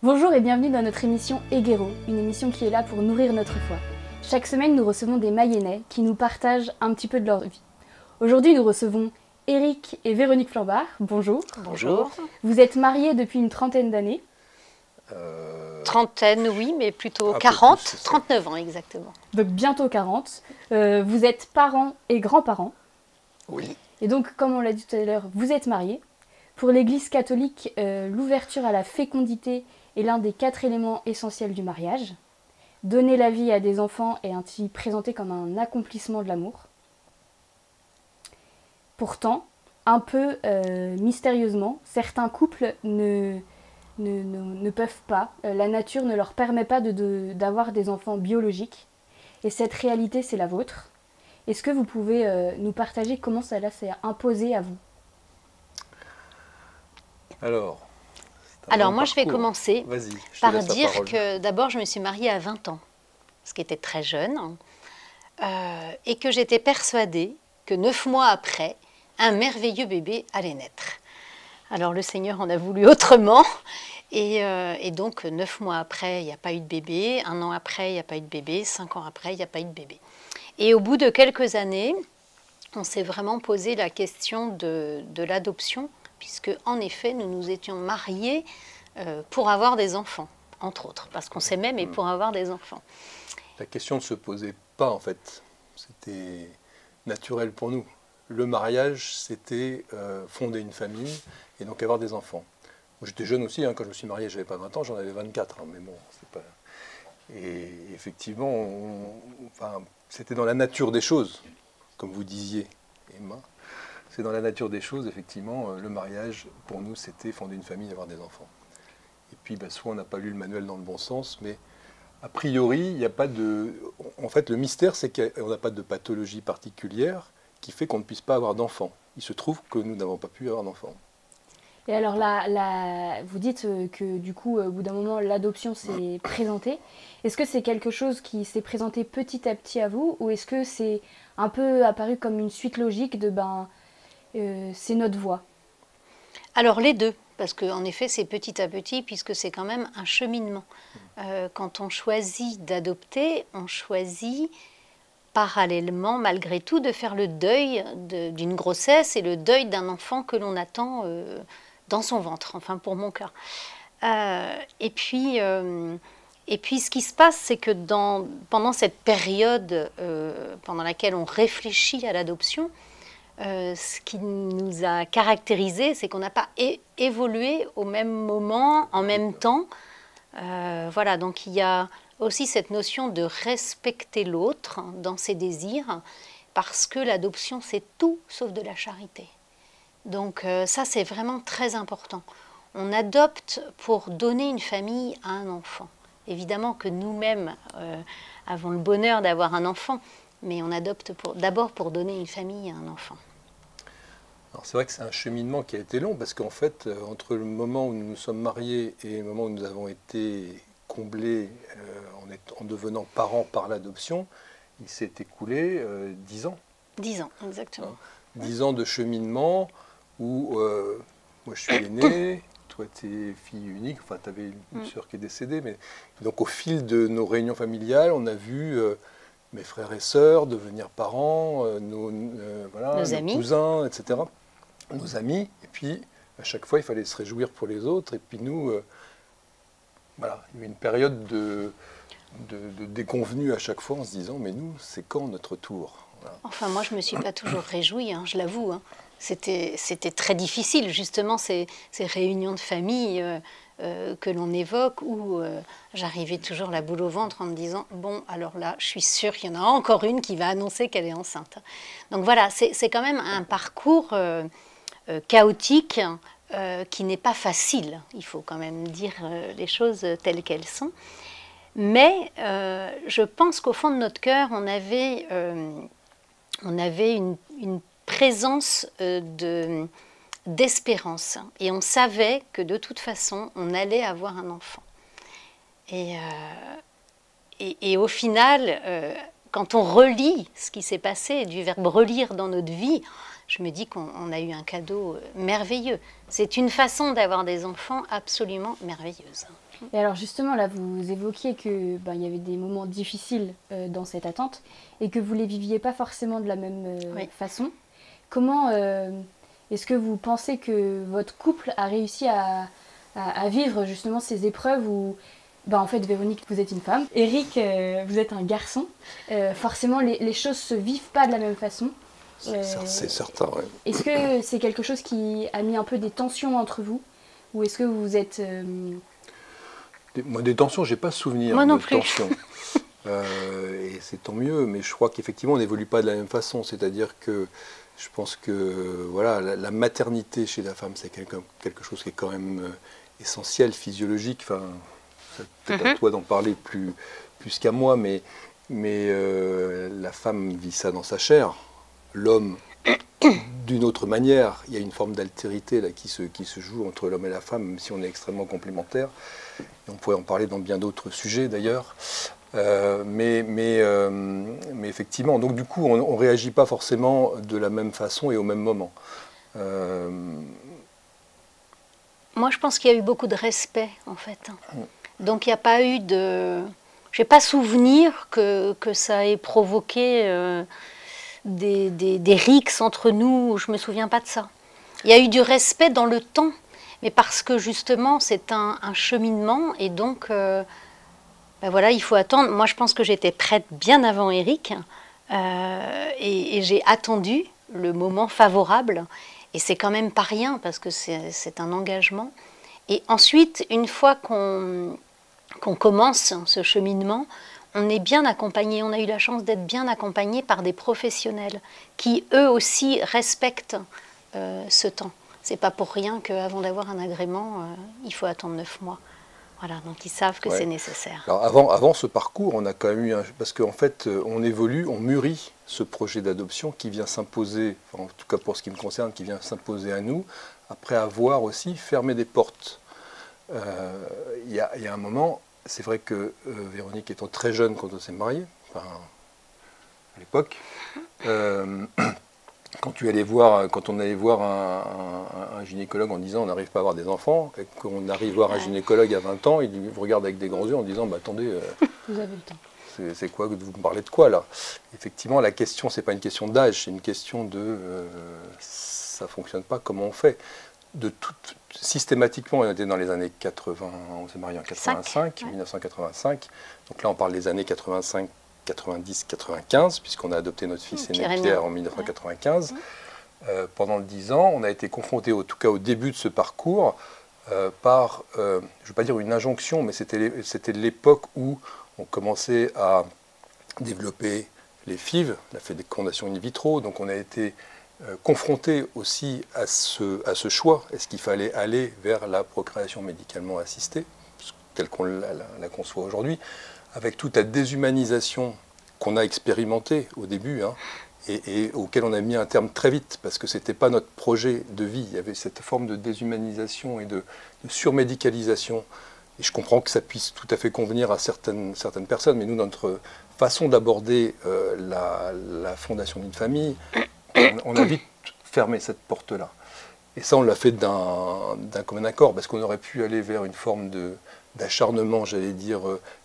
Bonjour et bienvenue dans notre émission Eguero, une émission qui est là pour nourrir notre foi. Chaque semaine, nous recevons des Mayennais qui nous partagent un petit peu de leur vie. Aujourd'hui, nous recevons Éric et Véronique Flambard. Bonjour. Bonjour. Vous êtes mariés depuis une trentaine d'années. Trentaine, oui, mais plutôt 40, plus, 39 ans exactement. Donc bientôt 40. Vous êtes parents et grands-parents. Oui. Et donc, comme on l'a dit tout à l'heure, vous êtes mariés. Pour l'Église catholique, l'ouverture à la fécondité est l'un des 4 éléments essentiels du mariage. Donner la vie à des enfants est ainsi présenté comme un accomplissement de l'amour. Pourtant, un peu mystérieusement, certains couples ne peuvent pas, la nature ne leur permet pas d'avoir des enfants biologiques. Et cette réalité, c'est la vôtre. Est-ce que vous pouvez nous partager comment cela s'est imposé à vous ? Alors moi, je vais commencer par dire que d'abord, je me suis mariée à 20 ans, ce qui était très jeune, et que j'étais persuadée que 9 mois après, un merveilleux bébé allait naître. Alors le Seigneur en a voulu autrement, et donc 9 mois après, il n'y a pas eu de bébé, 1 an après, il n'y a pas eu de bébé, 5 ans après, il n'y a pas eu de bébé. Et au bout de quelques années, on s'est vraiment posé la question de l'adoption, puisque en effet, nous nous étions mariés pour avoir des enfants, entre autres, parce qu'on s'aimait, mais pour avoir des enfants. La question ne se posait pas, en fait. C'était naturel pour nous. Le mariage, c'était fonder une famille et donc avoir des enfants. Moi, j'étais jeune aussi, quand je me suis marié, je n'avais pas 20 ans, j'en avais 24, mais bon, c'est pas... Et effectivement, c'était dans la nature des choses, comme vous disiez, Emma. C'est dans la nature des choses, effectivement, le mariage, pour nous, c'était fonder une famille et avoir des enfants. Et puis, soit on n'a pas lu le manuel dans le bon sens, mais a priori, il n'y a pas de... En fait, le mystère, c'est qu'on n'a pas de pathologie particulière qui fait qu'on ne puisse pas avoir d'enfants. Il se trouve que nous n'avons pas pu avoir d'enfants. Et alors vous dites que du coup, au bout d'un moment, l'adoption s'est présentée. Est-ce que c'est quelque chose qui s'est présenté petit à petit à vous, ou est-ce que c'est un peu apparu comme une suite logique de c'est notre voie? Alors les deux, parce qu'en effet c'est petit à petit, puisque c'est quand même un cheminement. Quand on choisit d'adopter, on choisit parallèlement, malgré tout, de faire le deuil d'une grossesse et le deuil d'un enfant que l'on attend dans son ventre, enfin pour mon cas. Et puis ce qui se passe, c'est que pendant cette période pendant laquelle on réfléchit à l'adoption, ce qui nous a caractérisé, c'est qu'on n'a pas évolué au même moment, en même temps. Voilà, donc il y a aussi cette notion de respecter l'autre dans ses désirs, parce que l'adoption, c'est tout sauf de la charité. Donc ça, c'est vraiment très important. On adopte pour donner une famille à un enfant. Évidemment que nous-mêmes avons le bonheur d'avoir un enfant, mais on adopte d'abord pour donner une famille à un enfant. C'est vrai que c'est un cheminement qui a été long, parce qu'en fait, entre le moment où nous nous sommes mariés et le moment où nous avons été comblés en devenant parents par l'adoption, il s'est écoulé 10 ans. 10 ans, exactement. 10 ans de cheminement où moi je suis aîné, toi tu es fille unique, enfin tu avais une sœur qui est décédée, mais donc au fil de nos réunions familiales, on a vu mes frères et sœurs devenir parents, nos amis, cousins, etc., nos amis, et puis à chaque fois il fallait se réjouir pour les autres, et puis nous, il y avait une période de déconvenue à chaque fois en se disant mais nous c'est quand notre tour? Voilà. Enfin moi je ne me suis pas toujours réjouie, je l'avoue. C'était très difficile, justement, ces réunions de famille que l'on évoque, où j'arrivais toujours la boule au ventre en me disant « Bon, alors là, je suis sûre qu'il y en a encore une qui va annoncer qu'elle est enceinte. » Donc voilà, c'est quand même un parcours chaotique qui n'est pas facile. Il faut quand même dire les choses telles qu'elles sont. Mais je pense qu'au fond de notre cœur, on avait une présence d'espérance. Et on savait que de toute façon, on allait avoir un enfant. Et au final, quand on relit ce qui s'est passé, du verbe relire dans notre vie, je me dis qu'on a eu un cadeau merveilleux. C'est une façon d'avoir des enfants absolument merveilleuse. Et alors justement, là, vous évoquiez que il y avait des moments difficiles dans cette attente et que vous ne les viviez pas forcément de la même Oui. façon. Comment est-ce que vous pensez que votre couple a réussi à vivre justement ces épreuves où, en fait, Véronique, vous êtes une femme, Eric, vous êtes un garçon. Forcément, les choses ne se vivent pas de la même façon. C'est certain, ouais. Est-ce que c'est quelque chose qui a mis un peu des tensions entre vous? Ou est-ce que vous êtes... Moi, des tensions, j'ai pas souvenir Moi non de plus. tensions. Et c'est tant mieux, mais je crois qu'effectivement, on n'évolue pas de la même façon. C'est-à-dire que je pense que voilà, la maternité chez la femme, c'est quelque chose qui est quand même essentiel, physiologique. Enfin, c'est peut-être à toi d'en parler plus qu'à moi, mais la femme vit ça dans sa chair. L'homme, d'une autre manière, il y a une forme d'altérité là qui se joue entre l'homme et la femme, même si on est extrêmement complémentaires. Et on pourrait en parler dans bien d'autres sujets d'ailleurs. Mais effectivement, donc du coup, on ne réagit pas forcément de la même façon et au même moment. Moi, je pense qu'il y a eu beaucoup de respect, en fait. Donc, il n'y a pas eu de... J'ai pas souvenir que ça ait provoqué des rixes entre nous. Je me souviens pas de ça. Il y a eu du respect dans le temps, mais parce que justement, c'est un cheminement, et donc... voilà, il faut attendre. Moi, je pense que j'étais prête bien avant Eric et j'ai attendu le moment favorable. Et c'est quand même pas rien parce que c'est un engagement. Et ensuite, une fois qu'on commence ce cheminement, on est bien accompagné. On a eu la chance d'être bien accompagné par des professionnels qui, eux aussi, respectent ce temps. C'est pas pour rien qu'avant d'avoir un agrément, il faut attendre 9 mois. Voilà, donc ils savent que c'est nécessaire. Alors avant ce parcours, on a quand même eu parce qu'en fait, on évolue, on mûrit ce projet d'adoption qui vient s'imposer, en tout cas pour ce qui me concerne, qui vient s'imposer à nous, après avoir aussi fermé des portes. Il y a un moment, c'est vrai que Véronique étant très jeune quand on s'est mariés, enfin, à l'époque, quand on allait voir un gynécologue en disant on n'arrive pas à avoir des enfants, et qu'on arrive voir un gynécologue à 20 ans, il vous regarde avec des grands yeux en disant attendez, vous avez le temps. C'est quoi, vous me parlez de quoi là? Effectivement, la question, c'est pas une question d'âge, c'est une question de ça fonctionne pas, comment on fait? Systématiquement, on était dans les années 80, on s'est marié en 85, 1985, donc là on parle des années 85. 90, 95, puisqu'on a adopté notre fils aîné Pierre en 1995. Pendant 10 ans, on a été confronté, en tout cas au début de ce parcours, par, je ne veux pas dire une injonction, mais c'était l'époque où on commençait à développer les FIV, la fécondation in vitro, donc on a été confronté aussi à ce choix. Est-ce qu'il fallait aller vers la procréation médicalement assistée, telle qu'on la conçoit aujourd'hui, avec toute la déshumanisation qu'on a expérimentée au début, et auquel on a mis un terme très vite, parce que ce n'était pas notre projet de vie. Il y avait cette forme de déshumanisation et de surmédicalisation. Et je comprends que ça puisse tout à fait convenir à certaines personnes, mais nous, notre façon d'aborder la fondation d'une famille, on a vite fermé cette porte-là. Et ça, on l'a fait d'un commun accord, parce qu'on aurait pu aller vers une forme d'acharnement, j'allais dire,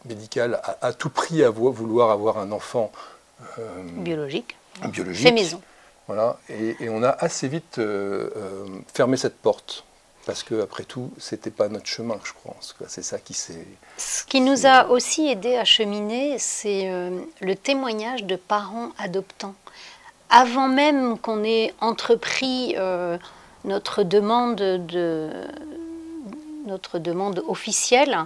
médical, à tout prix vouloir avoir un enfant biologique. Fait maison. Voilà, et on a assez vite fermé cette porte, parce qu'après tout, c'était pas notre chemin, je pense. C'est ça qui s'est... Ce qui nous a aussi aidé à cheminer, c'est le témoignage de parents adoptants. Avant même qu'on ait entrepris notre demande officielle,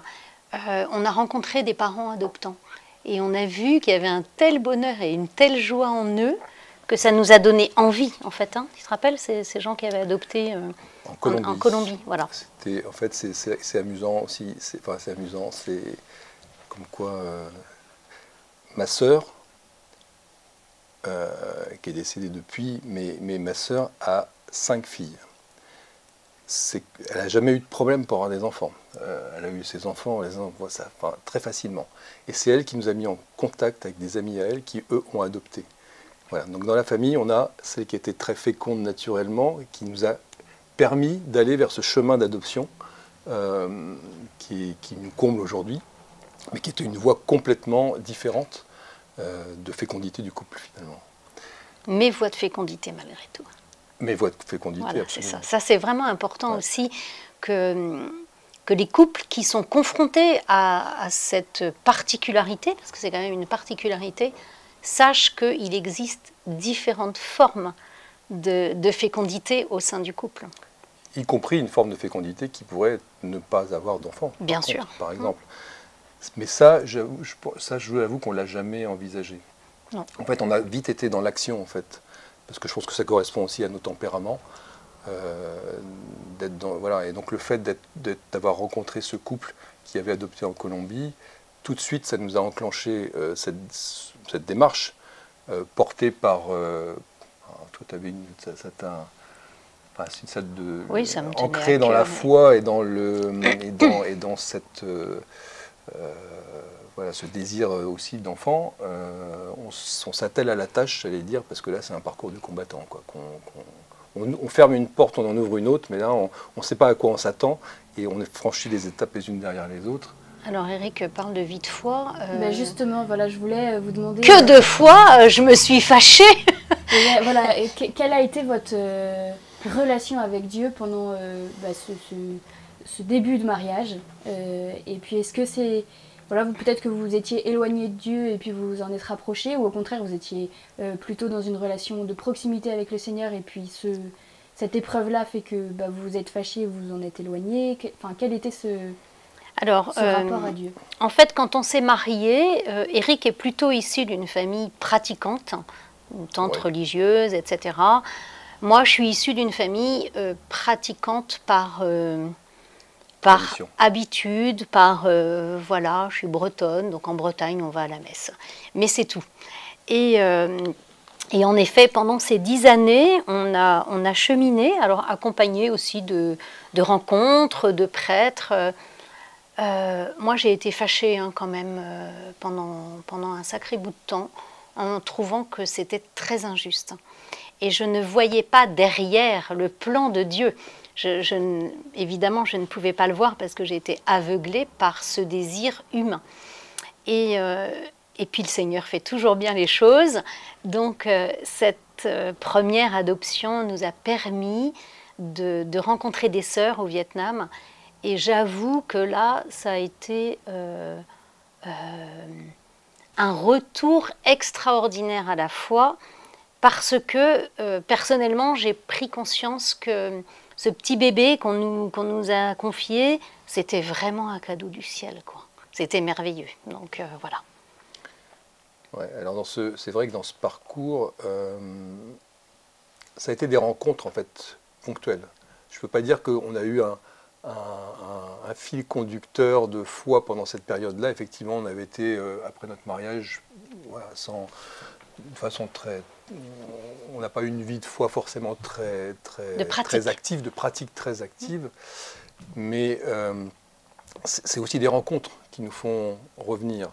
on a rencontré des parents adoptants. Et on a vu qu'il y avait un tel bonheur et une telle joie en eux que ça nous a donné envie, en fait. Tu te rappelles, ces gens qui avaient adopté en Colombie. Voilà. En fait, c'est amusant aussi. C'est amusant, c'est comme quoi ma sœur, qui est décédée depuis, mais ma sœur a 5 filles. Elle n'a jamais eu de problème pour avoir des enfants. Elle a eu ses enfants, très facilement. Et c'est elle qui nous a mis en contact avec des amis à elle qui, eux, ont adopté. Voilà. Donc dans la famille, on a celle qui était très féconde naturellement, et qui nous a permis d'aller vers ce chemin d'adoption qui nous comble aujourd'hui, mais qui était une voie complètement différente de fécondité du couple finalement. Mais voie de fécondité malgré tout. Mais voie de fécondité, Voilà, c'est absolument. ça. Ça, c'est vraiment important aussi que les couples qui sont confrontés à cette particularité, parce que c'est quand même une particularité, sachent qu'il existe différentes formes de fécondité au sein du couple. Y compris une forme de fécondité qui pourrait ne pas avoir d'enfant, Bien sûr. Par exemple. Mais ça, je vous avoue qu'on ne l'a jamais envisagé. Non. En fait, on a vite été dans l'action, en fait, parce que je pense que ça correspond aussi à nos tempéraments. Voilà. Et donc le fait d'avoir rencontré ce couple qui avait adopté en Colombie, tout de suite, ça nous a enclenché cette démarche portée par... toi, tu avais une sorte de... Oui, ça me tenait ancrée à dans cœur, la mais- foi et dans, et dans cette... voilà, ce désir aussi d'enfant, on s'attelle à la tâche, j'allais dire, parce que là, c'est un parcours du combattant, quoi. On ferme une porte, on en ouvre une autre, mais là, on ne sait pas à quoi on s'attend, et on franchit les étapes les unes derrière les autres. Alors Eric parle de vie de foi. Ben justement, voilà, je voulais vous demander... Que de fois je me suis fâchée. Voilà, et quelle a été votre relation avec Dieu pendant ce début de mariage et puis est-ce que c'est... Voilà, peut-être que vous vous étiez éloigné de Dieu et puis vous vous en êtes rapproché, ou au contraire vous étiez plutôt dans une relation de proximité avec le Seigneur et puis cette épreuve-là fait que vous vous êtes fâché, vous vous en êtes éloigné. Enfin, quel était ce rapport à Dieu? En fait, quand on s'est marié, Eric est plutôt issu d'une famille pratiquante, une tante religieuse, etc. Moi, je suis issue d'une famille pratiquante par habitude, voilà, je suis bretonne, donc en Bretagne, on va à la messe. Mais c'est tout. Et en effet, pendant ces 10 années, on a cheminé, alors accompagné aussi de rencontres, de prêtres. Moi, j'ai été fâchée quand même pendant un sacré bout de temps, en trouvant que c'était très injuste. Et je ne voyais pas derrière le plan de Dieu. Évidemment, je ne pouvais pas le voir parce que j'ai été aveuglée par ce désir humain. Et puis le Seigneur fait toujours bien les choses. Donc cette première adoption nous a permis de rencontrer des sœurs au Vietnam. Et j'avoue que là, ça a été un retour extraordinaire à la foi, parce que personnellement, j'ai pris conscience que ce petit bébé qu'on nous a confié, c'était vraiment un cadeau du ciel, quoi. C'était merveilleux. Donc voilà. Ouais, alors c'est vrai que dans ce parcours, ça a été des rencontres en fait ponctuelles. Je ne peux pas dire qu'on a eu un fil conducteur de foi pendant cette période-là. Effectivement, on avait été, après notre mariage, voilà, de façon très... On n'a pas eu une vie de foi forcément très active, de pratique très active. Mais c'est aussi des rencontres qui nous font revenir.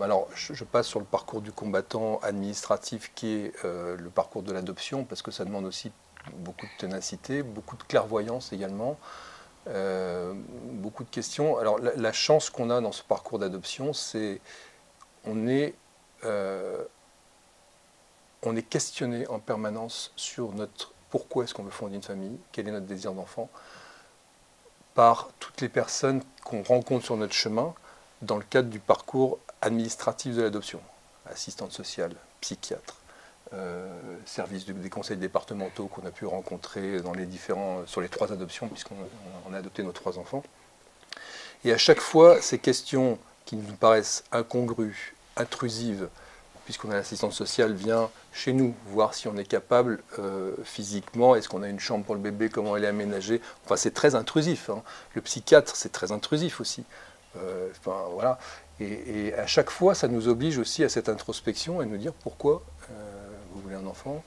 Alors, je passe sur le parcours du combattant administratif qui est le parcours de l'adoption, parce que ça demande aussi beaucoup de ténacité, beaucoup de clairvoyance également, beaucoup de questions. Alors la chance qu'on a dans ce parcours d'adoption, c'est on est questionné en permanence sur notre pourquoi est-ce qu'on veut fonder une famille, quel est notre désir d'enfant, par toutes les personnes qu'on rencontre sur notre chemin dans le cadre du parcours administratif de l'adoption. Assistante sociale, psychiatre, service des conseils départementaux qu'on a pu rencontrer sur les 3 adoptions, puisqu'on a adopté nos 3 enfants. Et à chaque fois, ces questions qui nous paraissent incongrues, intrusives, puisqu'on a l'assistante sociale vient chez nous, voir si on est capable physiquement, est-ce qu'on a une chambre pour le bébé, comment elle est aménagée. Enfin, c'est très intrusif, hein. Le psychiatre, c'est très intrusif aussi. Voilà. Et à chaque fois, ça nous oblige aussi à cette introspection et nous dire pourquoi vous voulez un enfant.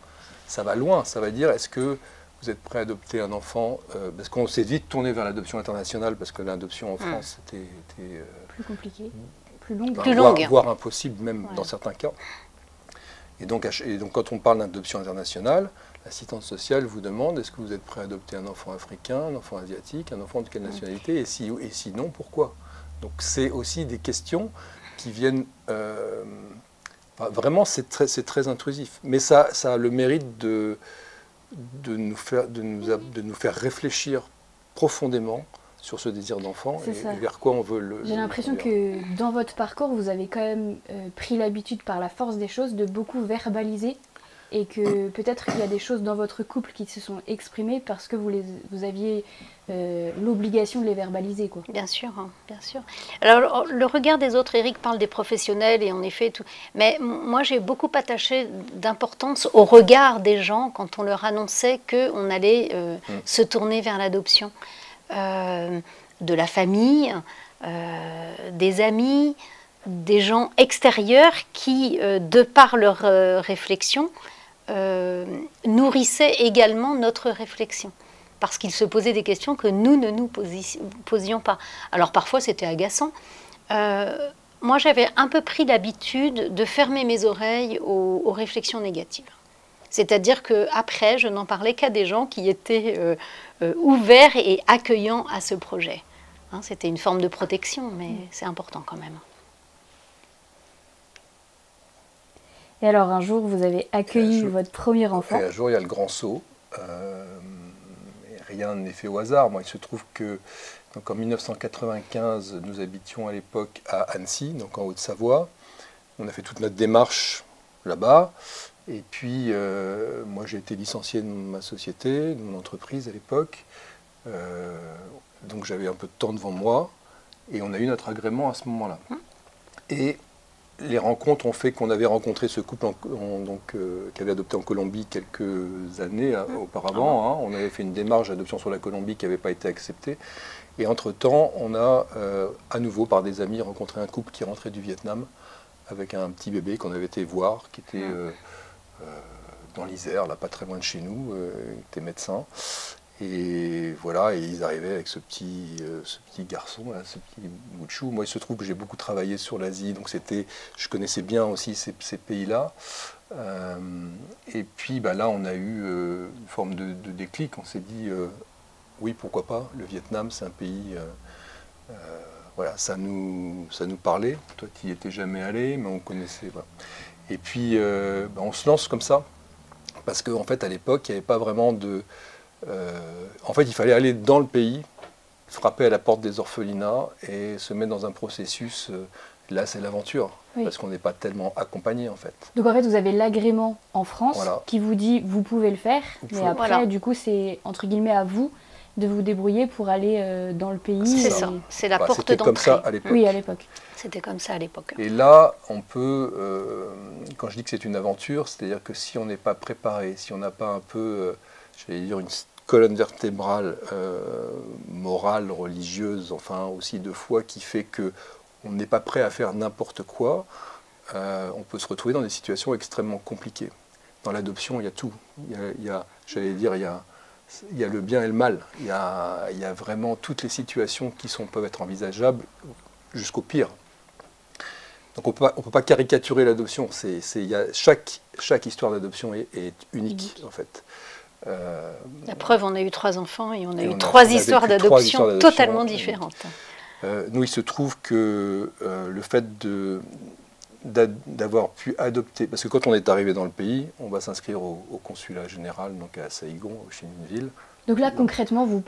Ça va loin, ça va dire est-ce que vous êtes prêt à adopter un enfant parce qu'on s'est vite tourné vers l'adoption internationale parce que l'adoption en France était plus compliqué, plus longue, plus longue, voire impossible même dans certains cas. Et donc quand on parle d'adoption internationale, l'assistante sociale vous demande est-ce que vous êtes prêt à adopter un enfant africain, un enfant asiatique, un enfant de quelle nationalité, et sinon, pourquoi? Donc c'est aussi des questions qui viennent... vraiment, c'est très intrusif. Mais ça a le mérite de nous faire réfléchir profondément sur ce désir d'enfant et vers quoi on veut le... J'ai l'impression que dans votre parcours, vous avez quand même pris l'habitude par la force des choses de beaucoup verbaliser et que peut-être qu'il y a des choses dans votre couple qui se sont exprimées parce que vous aviez l'obligation de les verbaliser, quoi. Bien sûr, hein, bien sûr. Alors, le regard des autres, Eric parle des professionnels et en effet, tout. Mais moi, j'ai beaucoup attaché d'importance au regard des gens quand on leur annonçait qu'on allait se tourner vers l'adoption. De la famille, des amis, des gens extérieurs qui, de par leur réflexion, nourrissaient également notre réflexion. Parce qu'ils se posaient des questions que nous ne nous posions pas. Alors parfois c'était agaçant. Moi j'avais un peu pris l'habitude de fermer mes oreilles aux réflexions négatives. C'est-à-dire qu'après, je n'en parlais qu'à des gens qui étaient ouverts et accueillants à ce projet. Hein, c'était une forme de protection, mais c'est important quand même. Et alors, un jour, vous avez accueilli votre premier enfant. Et un jour, il y a le grand saut. Rien n'est fait au hasard. Moi, il se trouve que donc en 1995, nous habitions à l'époque à Annecy, donc en Haute-Savoie. On a fait toute notre démarche là-bas. Et puis, moi, j'ai été licencié de ma société, de mon entreprise à l'époque. Donc, j'avais un peu de temps devant moi. Et on a eu notre agrément à ce moment-là. Et les rencontres ont fait qu'on avait rencontré ce couple qui avait adopté en Colombie quelques années auparavant. Hein. On avait fait une démarche d'adoption sur la Colombie qui n'avait pas été acceptée. Et entre-temps, on a à nouveau, par des amis, rencontré un couple qui rentrait du Vietnam avec un petit bébé qu'on avait été voir, qui était dans l'Isère, là, pas très loin de chez nous, qui était médecin. Et voilà, et ils arrivaient avec ce petit garçon, là, ce petit bout de chou. Moi, il se trouve que j'ai beaucoup travaillé sur l'Asie, donc je connaissais bien aussi ces pays-là. Et puis là, on a eu une forme de déclic. On s'est dit, oui, pourquoi pas, le Vietnam, c'est un pays... voilà, ça nous parlait. Toi, tu n'y étais jamais allé, mais on connaissait... Voilà. Et puis, on se lance comme ça, parce qu'en fait, à l'époque, il n'y avait pas vraiment de... en fait, il fallait aller dans le pays, frapper à la porte des orphelinats et se mettre dans un processus. Là, c'est l'aventure, parce qu'on n'est pas tellement accompagné, en fait. Donc, en fait, vous avez l'agrément en France qui vous dit vous pouvez le faire, mais après, du coup, c'est entre guillemets à vous de vous débrouiller pour aller dans le pays. C'est ça, c'est la porte d'entrée. C'était comme ça à l'époque. Oui, à l'époque. C'était comme ça à l'époque. Et là, on peut, quand je dis que c'est une aventure, c'est-à-dire que si on n'est pas préparé, si on n'a pas un peu, j'allais dire, une colonne vertébrale morale, religieuse, enfin aussi de foi, qui fait qu'on n'est pas prêt à faire n'importe quoi, on peut se retrouver dans des situations extrêmement compliquées. Dans l'adoption, il y a tout. J'allais dire, il y a le bien et le mal. Il y a vraiment toutes les situations qui peuvent être envisageables jusqu'au pire. Donc on ne peut pas caricaturer l'adoption. Chaque histoire d'adoption est unique, en fait. La preuve, on a eu 3 enfants et on a eu 3 histoires d'adoption totalement différentes. Nous, il se trouve que le fait d'avoir pu adopter, parce que quand on est arrivé dans le pays, on va s'inscrire au consulat général, donc à Saigon, au Chi Minh Ville. Donc là, concrètement, vous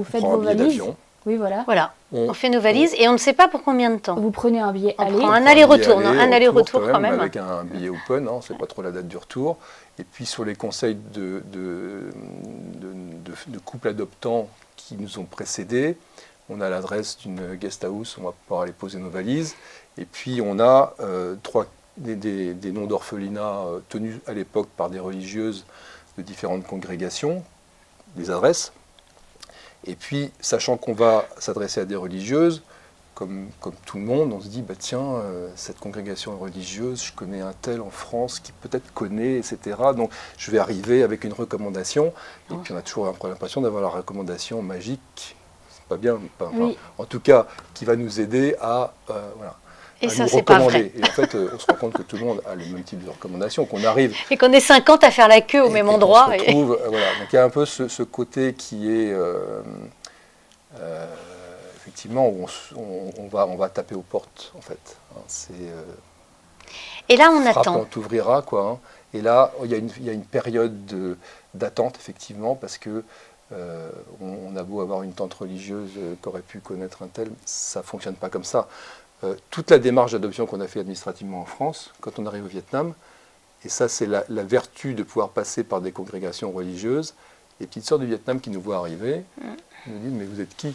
faites vos valises. Oui, voilà. On fait nos valises et on ne sait pas pour combien de temps. Vous prenez un billet aller. On prend un aller-retour, un aller-retour quand même. Avec un billet open, on ne sait pas trop la date du retour. Et puis sur les conseils de couples adoptants qui nous ont précédés, on a l'adresse d'une guest house, on va pouvoir aller poser nos valises. Et puis on a des noms d'orphelinats tenus à l'époque par des religieuses de différentes congrégations, des adresses. Et puis, sachant qu'on va s'adresser à des religieuses, comme tout le monde, on se dit, tiens, cette congrégation religieuse, je connais un tel en France qui peut-être connaît, etc. Donc, je vais arriver avec une recommandation. Et puis, on a toujours l'impression d'avoir la recommandation magique. C'est pas bien, en tout cas, qui va nous aider à... voilà. Et à ça, nous c'est pas recommander. vrai. Et en fait, on se rend compte que tout le monde a le même type de recommandation, qu'on arrive... Et qu'on est 50 à faire la queue au même endroit. On se retrouve, voilà. Donc il y a un peu ce côté qui est... effectivement, où on va taper aux portes, en fait. Hein, c'est... Et là, on frappe, attend. on t'ouvrira, quoi. Hein. Et là, il y a une période d'attente, effectivement, parce que on a beau avoir une tante religieuse qui aurait pu connaître un tel, ça ne fonctionne pas comme ça. Toute la démarche d'adoption qu'on a fait administrativement en France, quand on arrive au Vietnam, et ça c'est la vertu de pouvoir passer par des congrégations religieuses, les petites sœurs du Vietnam qui nous voient arriver, nous disent « mais vous êtes qui?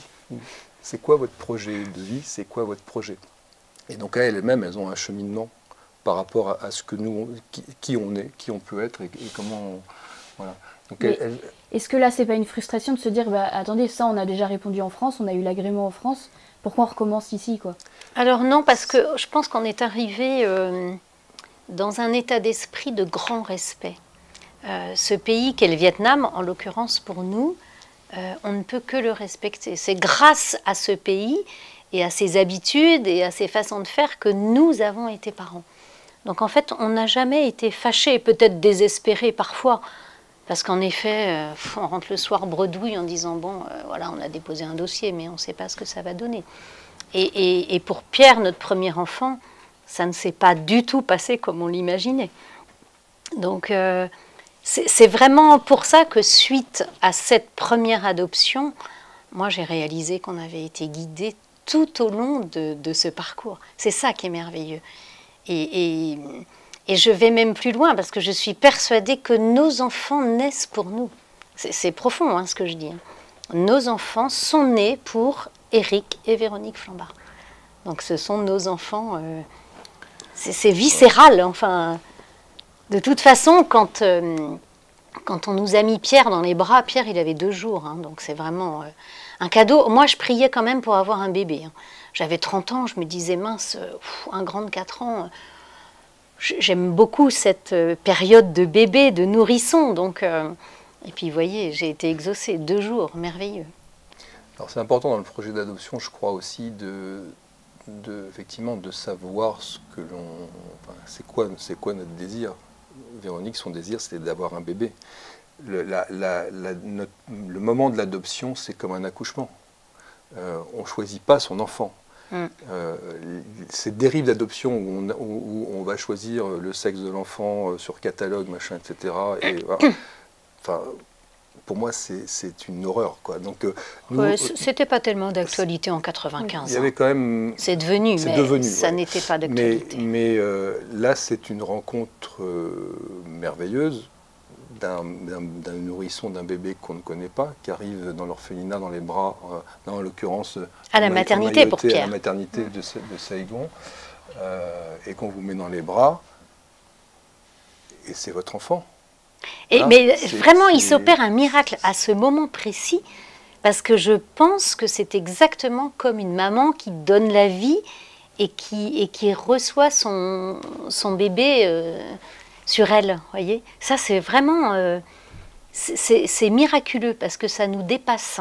C'est quoi votre projet de vie? C'est quoi votre projet ?» Et donc elles-mêmes, elles ont un cheminement par rapport à ce que nous, qui on est, qui on peut être et comment... voilà. Donc est-ce que là, c'est pas une frustration de se dire, bah, attendez, ça, on a déjà répondu en France, on a eu l'agrément en France, pourquoi on recommence ici, quoi? Alors non, parce que je pense qu'on est arrivé dans un état d'esprit de grand respect. Ce pays qu'est le Vietnam, en l'occurrence pour nous, on ne peut que le respecter. C'est grâce à ce pays et à ses habitudes et à ses façons de faire que nous avons été parents. Donc en fait, on n'a jamais été fâchés, peut-être désespérés parfois, parce qu'en effet, on rentre le soir bredouille en disant « bon, voilà, on a déposé un dossier, mais on ne sait pas ce que ça va donner ». Et pour Pierre, notre premier enfant, ça ne s'est pas du tout passé comme on l'imaginait. Donc c'est vraiment pour ça que suite à cette première adoption, moi j'ai réalisé qu'on avait été guidés tout au long de ce parcours. C'est ça qui est merveilleux. Et je vais même plus loin parce que je suis persuadée que nos enfants naissent pour nous. C'est profond hein, ce que je dis. Hein. Nos enfants sont nés pour Éric et Véronique Flambard. Donc ce sont nos enfants. C'est viscéral. Enfin, de toute façon, quand on nous a mis Pierre dans les bras, Pierre il avait 2 jours. Hein, donc c'est vraiment un cadeau. Moi je priais quand même pour avoir un bébé. Hein. J'avais 30 ans, je me disais, mince, un grand de 4 ans, j'aime beaucoup cette période de bébé, de nourrisson. Donc, et puis, vous voyez, j'ai été exaucée 2 jours, merveilleux. Alors, c'est important dans le projet d'adoption, je crois aussi, effectivement, de savoir ce que l'on... Enfin, c'est quoi notre désir. Véronique, son désir, c'était d'avoir un bébé. Le moment de l'adoption, c'est comme un accouchement. On ne choisit pas son enfant. Ces dérives d'adoption où on va choisir le sexe de l'enfant sur catalogue, machin, etc. Et, voilà. Enfin, pour moi, c'est une horreur, quoi. Donc, c'était pas tellement d'actualité en 95. Il y avait quand même. C'est devenu, mais ça n'était pas d'actualité. Mais là, c'est une rencontre merveilleuse d'un nourrisson, d'un bébé qu'on ne connaît pas, qui arrive dans l'orphelinat, dans les bras, en l'occurrence à la maternité pour Pierre. À la maternité de Saigon, et qu'on vous met dans les bras, et c'est votre enfant. Et, mais vraiment, il s'opère un miracle à ce moment précis, parce que je pense que c'est exactement comme une maman qui donne la vie et qui reçoit son bébé sur elle, voyez. Ça, c'est vraiment... c'est miraculeux, parce que ça nous dépasse.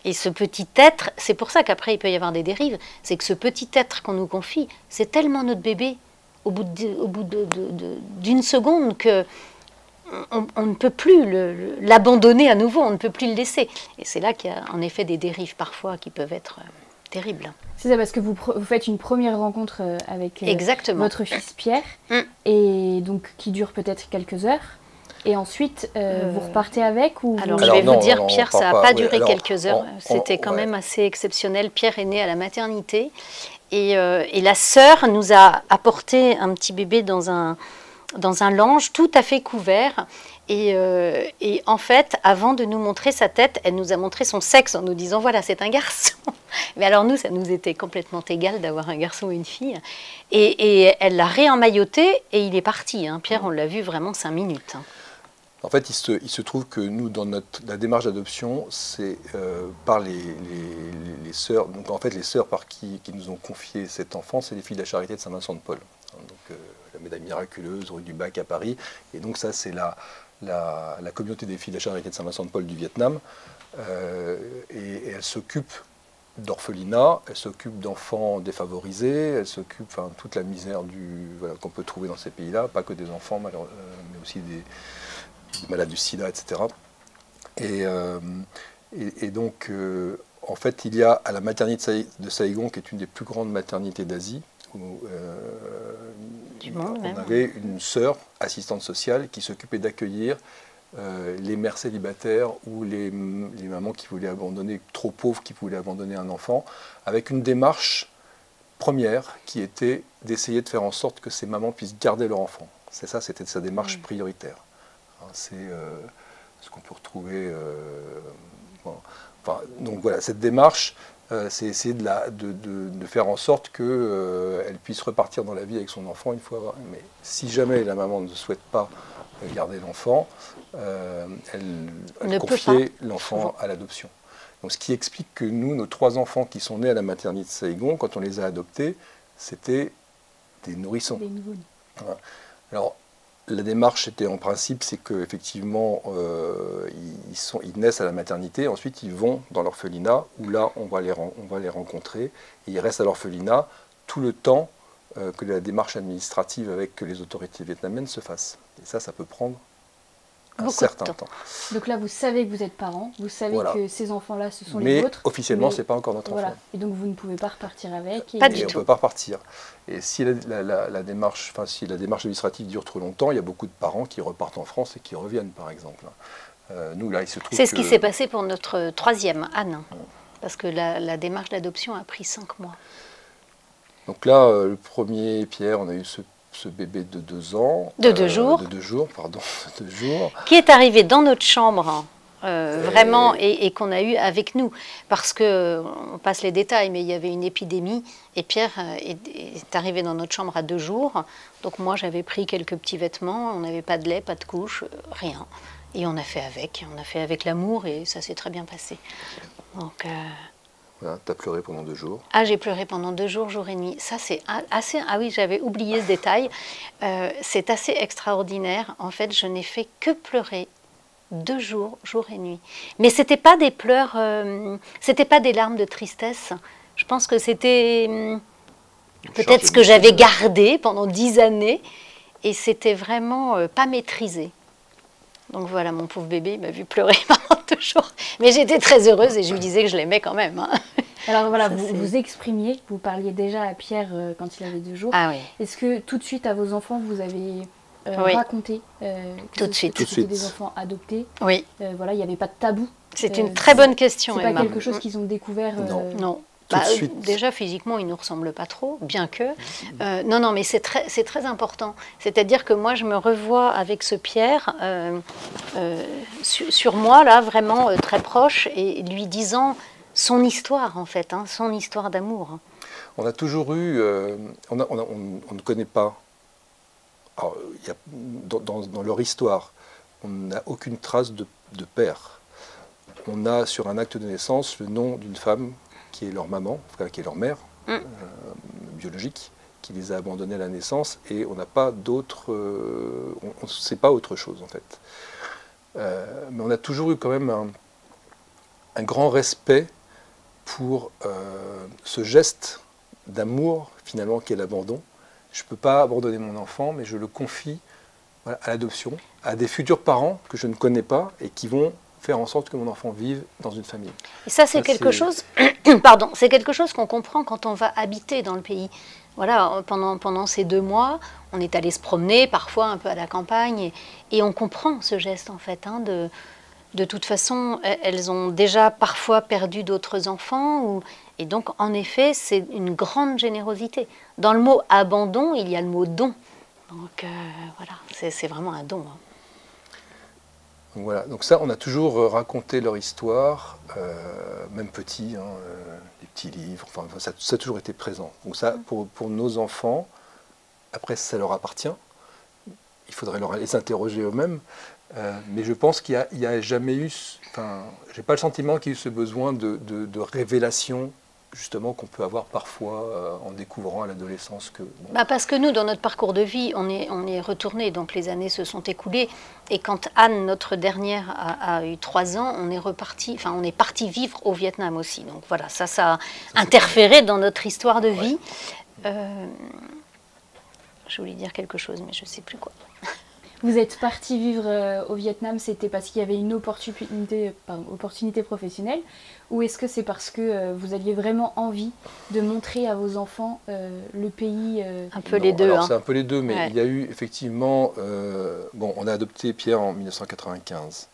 Et ce petit être, c'est pour ça qu'après, il peut y avoir des dérives, c'est que ce petit être qu'on nous confie, c'est tellement notre bébé, au bout d'une seconde, que on ne peut plus l'abandonner à nouveau, on ne peut plus le laisser. Et c'est là qu'il y a en effet des dérives parfois qui peuvent être terribles. C'est ça, parce que vous faites une première rencontre avec votre fils Pierre, et donc qui dure peut-être quelques heures, et ensuite vous repartez avec ou Alors je vais vous dire, Pierre, ça n'a pas duré quelques heures, c'était quand même assez exceptionnel. Pierre est né à la maternité, et la sœur nous a apporté un petit bébé dans un lange tout à fait couvert. Et en fait, avant de nous montrer sa tête, elle nous a montré son sexe en nous disant « voilà, c'est un garçon ». Mais alors nous, ça nous était complètement égal d'avoir un garçon ou une fille. Et elle l'a réemmailloté et il est parti. Hein. Pierre, on l'a vu vraiment 5 minutes. Hein. En fait, il se trouve que nous, dans la démarche d'adoption, c'est par les sœurs, donc en fait les sœurs par qui nous ont confié cet enfant, c'est les filles de la Charité de Saint-Vincent-de-Paul. Donc la médaille miraculeuse, rue du Bac à Paris. Et donc ça, c'est la communauté des filles de la Charité de Saint-Vincent-de-Paul du Vietnam. Et elle s'occupe d'orphelinat, elle s'occupe d'enfants défavorisés, elle s'occupe toute la misère qu'on peut trouver dans ces pays-là, pas que des enfants, mais aussi des malades du sida, etc. Et donc, en fait, il y a à la maternité de Saïgon, qui est une des plus grandes maternités d'Asie, où on avait une sœur, assistante sociale, qui s'occupait d'accueillir les mères célibataires ou les mamans qui voulaient abandonner, trop pauvres, qui voulaient abandonner un enfant, avec une démarche première qui était d'essayer de faire en sorte que ces mamans puissent garder leur enfant. C'est ça, c'était sa démarche prioritaire. C'est ce qu'on peut retrouver. Donc voilà, cette démarche, c'est essayer de faire en sorte qu'elle puisse repartir dans la vie avec son enfant une fois. Mais si jamais la maman ne souhaite pas garder l'enfant, elle confiait l'enfant à l'adoption. Donc, ce qui explique que nous, nos 3 enfants qui sont nés à la maternité de Saïgon, quand on les a adoptés, c'était des nourrissons. Des nouveau-nés. Voilà. Alors, la démarche était en principe, c'est qu'effectivement, ils naissent à la maternité, ensuite ils vont dans l'orphelinat, où là, on va les rencontrer, et ils restent à l'orphelinat tout le temps que la démarche administrative avec les autorités vietnamiennes se fasse. Et ça peut prendre un certain temps. Donc là, vous savez que vous êtes parents, vous savez que ces enfants-là, ce sont les vôtres. Officiellement, ce n'est pas encore notre enfant. Et donc, vous ne pouvez pas repartir avec. Pas du tout. On ne peut pas repartir. Et si la démarche administrative dure trop longtemps, il y a beaucoup de parents qui repartent en France et qui reviennent, par exemple. Nous, là, il se trouve C'est ce qui s'est passé pour notre 3e, Anne. Parce que la démarche d'adoption a pris 5 mois. Donc là, le premier, Pierre, on a eu ce bébé de 2 ans. De 2 jours. De 2 jours, pardon. De 2 jours. Qui est arrivé dans notre chambre, vraiment, et qu'on a eu avec nous. Parce qu'on passe les détails, mais il y avait une épidémie. Et Pierre est arrivé dans notre chambre à 2 jours. Donc moi, j'avais pris quelques petits vêtements. On n'avait pas de lait, pas de couche, rien. Et on a fait avec l'amour, et ça s'est très bien passé. Donc... Voilà, tu as pleuré pendant 2 jours. Ah, j'ai pleuré pendant 2 jours, jour et nuit. Ça, c'est assez... Ah oui, j'avais oublié ce détail. C'est assez extraordinaire. En fait, je n'ai fait que pleurer 2 jours, jour et nuit. Mais c'était pas des pleurs... c'était pas des larmes de tristesse. Je pense que c'était peut-être ce que j'avais gardé pendant 10 années. Et c'était vraiment pas maîtrisé. Donc voilà, mon pauvre bébé, il m'a vu pleurer pendant 2 jours. Mais j'étais très heureuse et je lui disais que je l'aimais quand même. Hein. Alors voilà, vous exprimiez, vous parliez déjà à Pierre quand il avait 2 jours. Ah oui. Est-ce que tout de suite à vos enfants, vous avez raconté tout de suite. que c'était des enfants adoptés? Oui. Voilà, il n'y avait pas de tabou. C'est une très bonne question, Emma. C'est pas Emma. quelque chose qu'ils ont découvert Non. Tout de suite. Déjà, physiquement, ils ne nous ressemblent pas trop, bien que... non, mais c'est très important. C'est-à-dire que moi, je me revois avec ce Pierre sur moi, là, vraiment très proche, et lui disant son histoire, en fait, son histoire d'amour. On a toujours eu... on ne connaît pas... Alors, dans leur histoire, on n'a aucune trace de père. On a, sur un acte de naissance, le nom d'une femme qui est leur maman, enfin, qui est leur mère biologique, qui les a abandonnés à la naissance, et on n'a pas d'autre, on ne sait pas autre chose en fait. Mais on a toujours eu quand même un grand respect pour ce geste d'amour finalement qui est l'abandon. Je ne peux pas abandonner mon enfant, mais je le confie à l'adoption, à des futurs parents que je ne connais pas et qui vont faire en sorte que mon enfant vive dans une famille. Et ça, c'est quelque chose, c'est quelque chose qu'on comprend quand on va habiter dans le pays. Voilà, pendant ces 2 mois, on est allé se promener, parfois un peu à la campagne, et on comprend ce geste, en fait. De toute façon, elles ont déjà parfois perdu d'autres enfants, et donc, en effet, c'est une grande générosité. Dans le mot abandon, il y a le mot don. Donc, voilà, c'est vraiment un don. Donc voilà, donc ça, on a toujours raconté leur histoire, même petit, des petits livres, enfin, ça a toujours été présent. Donc ça, pour nos enfants, après, ça leur appartient. Il faudrait les interroger eux-mêmes. Mais je pense qu'il n'y a jamais eu, enfin, j'ai pas le sentiment qu'il y ait eu ce besoin de révélation justement qu'on peut avoir parfois en découvrant à l'adolescence que... Bon. Bah parce que nous, dans notre parcours de vie, on est retourné, donc les années se sont écoulées. Et quand Anne, notre dernière, a eu 3 ans, on est parti vivre au Vietnam aussi. Donc voilà, ça a interféré dans notre histoire de vie. Je voulais dire quelque chose, mais je ne sais plus quoi. Vous êtes parti vivre au Vietnam, c'était parce qu'il y avait une opportunité professionnelle, ou est-ce que c'est parce que vous aviez vraiment envie de montrer à vos enfants le pays Un peu les deux. Alors c'est un peu les deux, mais il y a eu effectivement... on a adopté Pierre en 1995.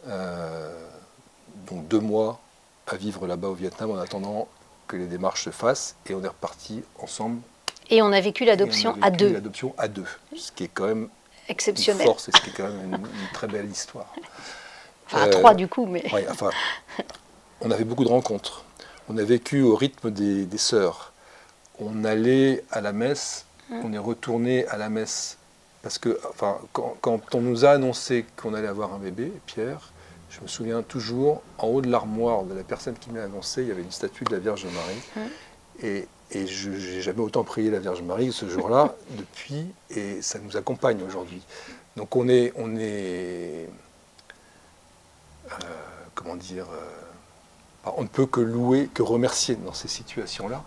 Donc 2 mois à vivre là-bas au Vietnam en attendant que les démarches se fassent, et on est reparti ensemble. Et on a vécu l'adoption à 2. L'adoption à 2, ce qui est quand même... exceptionnel. Une force, et ce qui est quand même une très belle histoire. Enfin, à 3 du coup, mais... Ouais, enfin, on avait beaucoup de rencontres. On a vécu au rythme des sœurs. On allait à la messe, on est retourné à la messe. Parce que quand on nous a annoncé qu'on allait avoir un bébé, Pierre, je me souviens toujours, en haut de l'armoire de la personne qui m'a annoncé, il y avait une statue de la Vierge Marie. Et je n'ai jamais autant prié la Vierge Marie ce jour-là depuis, et ça nous accompagne aujourd'hui. Donc on ne peut que louer, que remercier dans ces situations-là.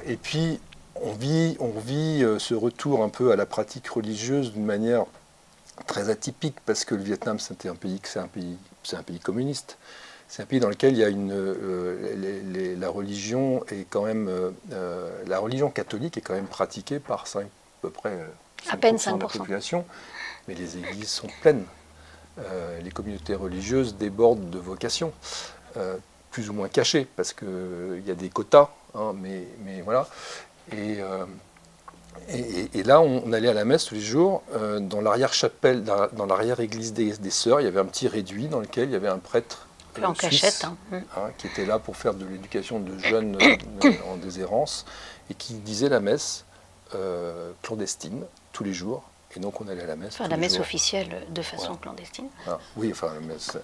Et puis on vit ce retour un peu à la pratique religieuse d'une manière très atypique, parce que le Vietnam c'est un pays communiste. C'est un pays dans lequel il y a la religion est quand même la religion catholique est quand même pratiquée par à peu près 5% de la population, mais les églises sont pleines. Les communautés religieuses débordent de vocations, plus ou moins cachées, parce qu'il y a des quotas, hein, mais voilà. Et là, on allait à la messe tous les jours. Dans l'arrière-chapelle, dans l'arrière-église des Sœurs, il y avait un petit réduit dans lequel il y avait un prêtre en suisse, cachette, qui était là pour faire de l'éducation de jeunes en déshérence, et qui disait la messe clandestine tous les jours. Et donc on allait à la messe. Enfin, la messe officielle de façon clandestine. Ah, oui, enfin la messe.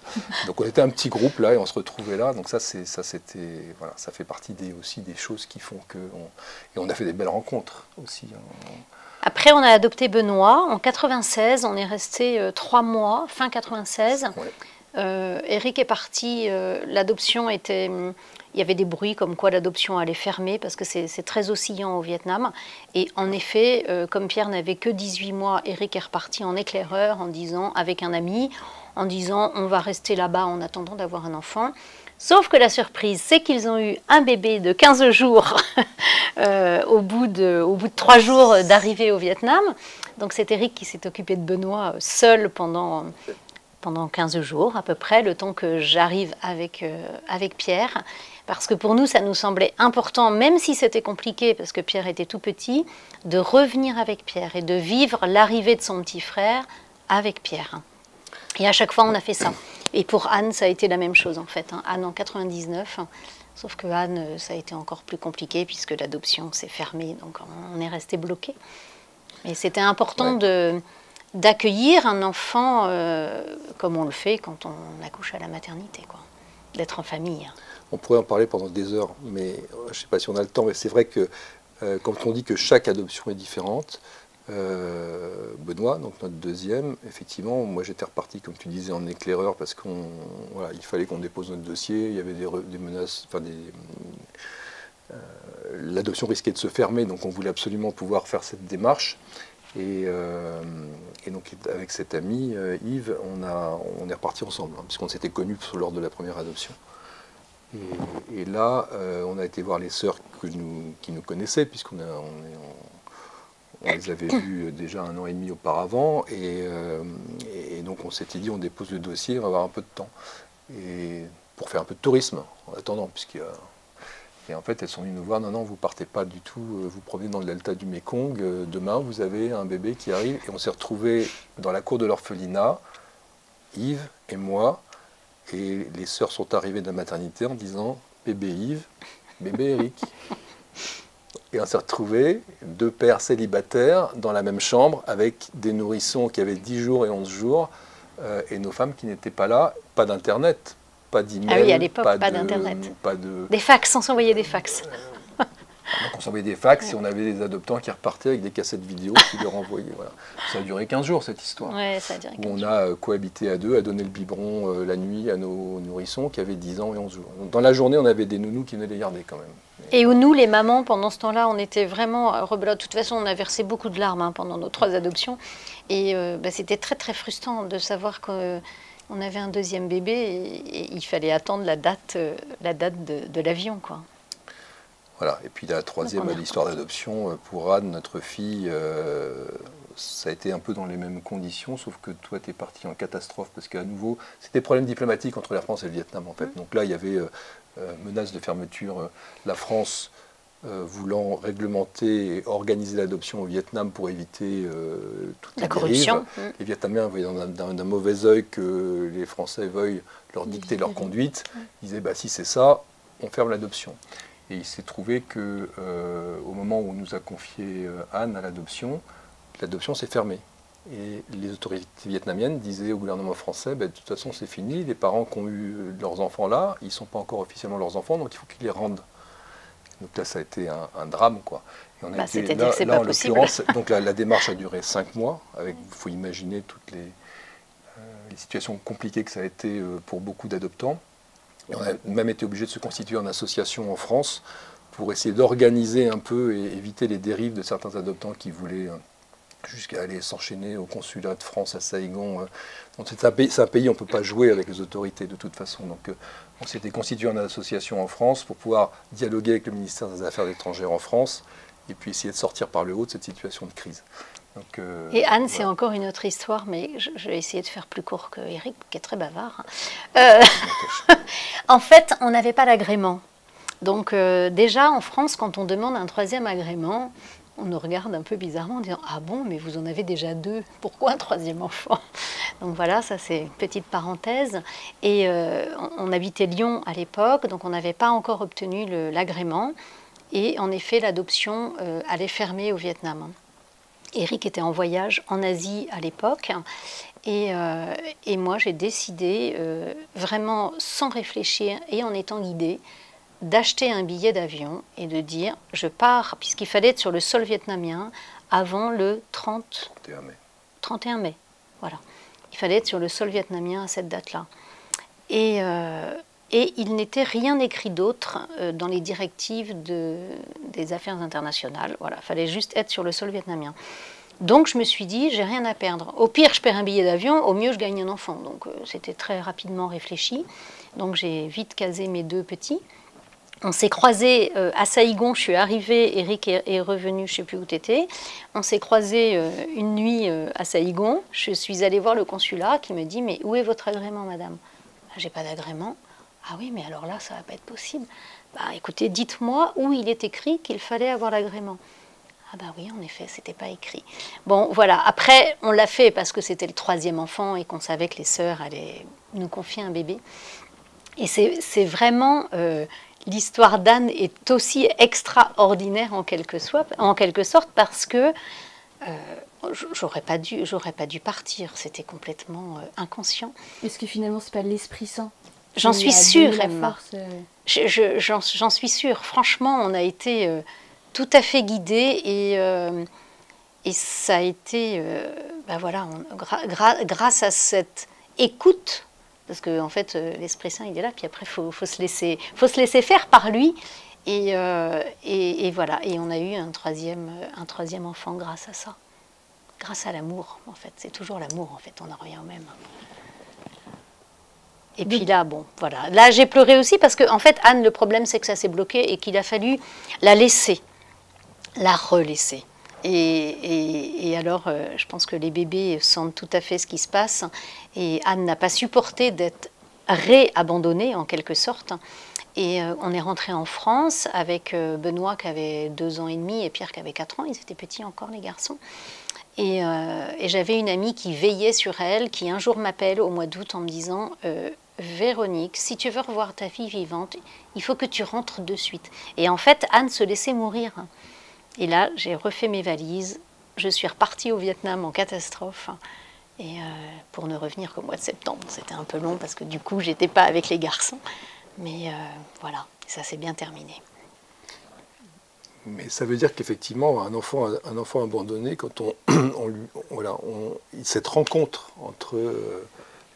Donc on était un petit groupe là et on se retrouvait là. Donc ça fait partie aussi des choses qui font que et on a fait des belles rencontres aussi. Après, on a adopté Benoît en 96. On est resté 3 mois, fin 96. Ouais. Eric est parti, l'adoption était... Il y avait des bruits comme quoi l'adoption allait fermer parce que c'est très oscillant au Vietnam. Et en effet, comme Pierre n'avait que 18 mois, Eric est reparti en éclaireur avec un ami, en disant on va rester là-bas en attendant d'avoir un enfant. Sauf que la surprise, c'est qu'ils ont eu un bébé de 15 jours au bout de 3 jours d'arrivée au Vietnam. Donc c'est Eric qui s'est occupé de Benoît seul pendant 15 jours à peu près, le temps que j'arrive avec Pierre. Parce que pour nous, ça nous semblait important, même si c'était compliqué, parce que Pierre était tout petit, de revenir avec Pierre et de vivre l'arrivée de son petit frère avec Pierre. Et à chaque fois, on a fait ça. Et pour Anne, ça a été la même chose en fait. Anne en 99, sauf que Anne, ça a été encore plus compliqué puisque l'adoption s'est fermée, donc on est resté bloqué. Mais c'était important d'accueillir un enfant comme on le fait quand on accouche à la maternité, quoi. D'être en famille. On pourrait en parler pendant des heures, mais je ne sais pas si on a le temps, mais c'est vrai que quand on dit que chaque adoption est différente, Benoît, donc notre deuxième, effectivement, moi j'étais reparti, comme tu disais, en éclaireur, parce il fallait qu'on dépose notre dossier, il y avait des menaces, l'adoption risquait de se fermer, donc on voulait absolument pouvoir faire cette démarche. Et donc avec cet ami, Yves, on est reparti ensemble, puisqu'on s'était connus lors de la première adoption. Et là, on a été voir les sœurs qui nous connaissaient, puisqu'on les avait vues déjà 1 an et demi auparavant. Et donc on s'était dit, on dépose le dossier, on va avoir un peu de temps. Et pour faire un peu de tourisme en attendant, et en fait, elles sont venues nous voir, non, vous partez pas du tout, vous provenez dans le delta du Mékong, demain vous avez un bébé qui arrive. Et on s'est retrouvés dans la cour de l'orphelinat, Yves et moi, et les sœurs sont arrivées de la maternité en disant bébé Yves, bébé Eric. Et on s'est retrouvés, 2 pères célibataires, dans la même chambre, avec des nourrissons qui avaient 10 jours et 11 jours, et nos femmes qui n'étaient pas là, pas d'internet. pas d'email. Ah oui, à l'époque, pas d'Internet. Des fax, on s'envoyait des fax. Donc on s'envoyait des fax et on avait des adoptants qui repartaient avec des cassettes vidéo qui leur envoyaient. Voilà. Ça a duré 15 jours cette histoire. Ouais, ça a duré 15 jours. On a cohabité à deux, à donner le biberon la nuit à nos nourrissons qui avaient 10 ans et 11 jours. Dans la journée, on avait des nounous qui venaient les garder quand même. Et où nous, les mamans, pendant ce temps-là, on était vraiment rebelotes. De toute façon, on a versé beaucoup de larmes pendant nos 3 adoptions. Et c'était très, très frustrant de savoir qu'on avait un deuxième bébé et il fallait attendre la date de l'avion, quoi. Voilà. Et puis la troisième, l'histoire d'adoption, pour Anne, notre fille, ça a été un peu dans les mêmes conditions, sauf que toi, tu es parti en catastrophe, parce qu'à nouveau, c'était des problèmes diplomatiques entre la France et le Vietnam, en fait. Donc là, il y avait menace de fermeture. La France voulant réglementer et organiser l'adoption au Vietnam pour éviter toute la corruption. Les Vietnamiens voyaient d'un mauvais œil que les Français veuillent leur dicter leur conduite. Ils disaient, bah, si c'est ça, on ferme l'adoption. Et il s'est trouvé que au moment où on nous a confié Anne à l'adoption s'est fermée. Et les autorités vietnamiennes disaient au gouvernement français, bah, de toute façon c'est fini, les parents qui ont eu leurs enfants là, ils ne sont pas encore officiellement leurs enfants, donc il faut qu'ils les rendent. Donc là ça a été un drame, quoi. Et on a été, là en l'occurrence, donc la démarche a duré 5 mois, il faut imaginer toutes les situations compliquées que ça a été pour beaucoup d'adoptants. Et on a même été obligé de se constituer en association en France pour essayer d'organiser un peu et éviter les dérives de certains adoptants qui voulaient jusqu'à aller s'enchaîner au consulat de France à Saïgon. Donc c'est un pays, on ne peut pas jouer avec les autorités de toute façon. Donc on s'était constitué en association en France pour pouvoir dialoguer avec le ministère des Affaires étrangères en France et puis essayer de sortir par le haut de cette situation de crise. Donc, et Anne, c'est encore une autre histoire, mais je vais essayer de faire plus court que Eric, qui est très bavard. En fait, on n'avait pas l'agrément. Donc déjà, en France, quand on demande un 3e agrément, on nous regarde un peu bizarrement en disant « Ah bon, mais vous en avez déjà 2, pourquoi un 3e enfant ?» Donc voilà, ça c'est une petite parenthèse. Et on habitait Lyon à l'époque, donc on n'avait pas encore obtenu l'agrément. Et en effet, l'adoption allait fermer au Vietnam. Eric était en voyage en Asie à l'époque et moi j'ai décidé, vraiment sans réfléchir et en étant guidée, d'acheter un billet d'avion et de dire je pars, puisqu'il fallait être sur le sol vietnamien avant le 31 mai. Voilà. Il fallait être sur le sol vietnamien à cette date-là. Et il n'était rien écrit d'autre dans les directives des affaires internationales. Voilà, il fallait juste être sur le sol vietnamien. Donc je me suis dit, j'ai rien à perdre. Au pire, je perds un billet d'avion, au mieux, je gagne un enfant. Donc c'était très rapidement réfléchi. Donc j'ai vite casé mes 2 petits. On s'est croisés à Saïgon, je suis arrivée, Eric est revenu, je ne sais plus où tu étais. On s'est croisés une nuit à Saïgon. Je suis allée voir le consulat qui me dit, mais où est votre agrément, madame? J'ai pas d'agrément. Ah oui, mais alors là, ça ne va pas être possible. Bah, écoutez, dites-moi où il est écrit qu'il fallait avoir l'agrément. Ah bah oui, en effet, c'était pas écrit. Bon, voilà. Après, on l'a fait parce que c'était le 3e enfant et qu'on savait que les sœurs allaient nous confier un bébé. Et c'est vraiment... l'histoire d'Anne est aussi extraordinaire en quelque sorte parce que j'aurais pas dû partir. C'était complètement inconscient. Est-ce que finalement, c'est pas l'Esprit Saint? J'en suis sûre, Emma. J'en suis sûre. Franchement, on a été tout à fait guidés et ça a été, ben voilà, grâce à cette écoute, parce qu'en fait, l'Esprit Saint, il est là, puis après, faut se laisser faire par lui. Et voilà. Et on a eu un troisième enfant grâce à ça. Grâce à l'amour, en fait. C'est toujours l'amour, en fait. On en revient au même. Et puis là, bon, voilà. Là, j'ai pleuré aussi parce que, en fait, Anne, le problème, c'est que ça s'est bloqué et qu'il a fallu la laisser, la relaisser. Et alors, je pense que les bébés sentent tout à fait ce qui se passe. Et Anne n'a pas supporté d'être réabandonnée, en quelque sorte. Et on est rentré en France avec Benoît qui avait 2 ans et demi et Pierre qui avait 4 ans. Ils étaient petits encore, les garçons. Et j'avais une amie qui veillait sur elle, qui un jour m'appelle au mois d'août en me disant Véronique, si tu veux revoir ta fille vivante, il faut que tu rentres de suite. Et en fait, Anne se laissait mourir. Et là, j'ai refait mes valises. Je suis repartie au Vietnam en catastrophe. Et pour ne revenir qu'au mois de septembre, c'était un peu long parce que du coup, j'étais pas avec les garçons. Mais voilà, ça s'est bien terminé. Mais ça veut dire qu'effectivement, un enfant abandonné, quand cette rencontre entre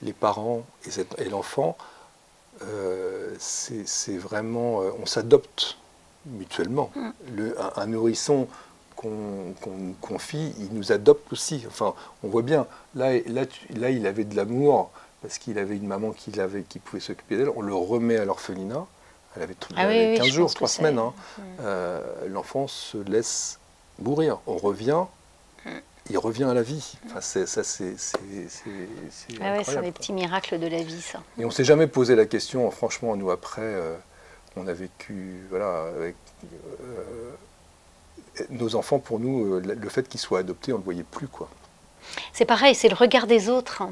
les parents et l'enfant, c'est vraiment, on s'adopte mutuellement. Un nourrisson qu'on confie, il nous adopte aussi. Enfin, on voit bien, là il avait de l'amour parce qu'il avait une maman qui pouvait s'occuper d'elle. On le remet à l'orphelinat. Elle avait 15 jours, 3 semaines. Hein. L'enfant se laisse mourir. On revient, il revient à la vie. Enfin, c'est ouais, c'est des petits miracles de la vie, ça. Et on ne s'est jamais posé la question, franchement, nous après, on a vécu, voilà, avec nos enfants, pour nous, le fait qu'ils soient adoptés, on ne le voyait plus, quoi. C'est pareil, c'est le regard des autres.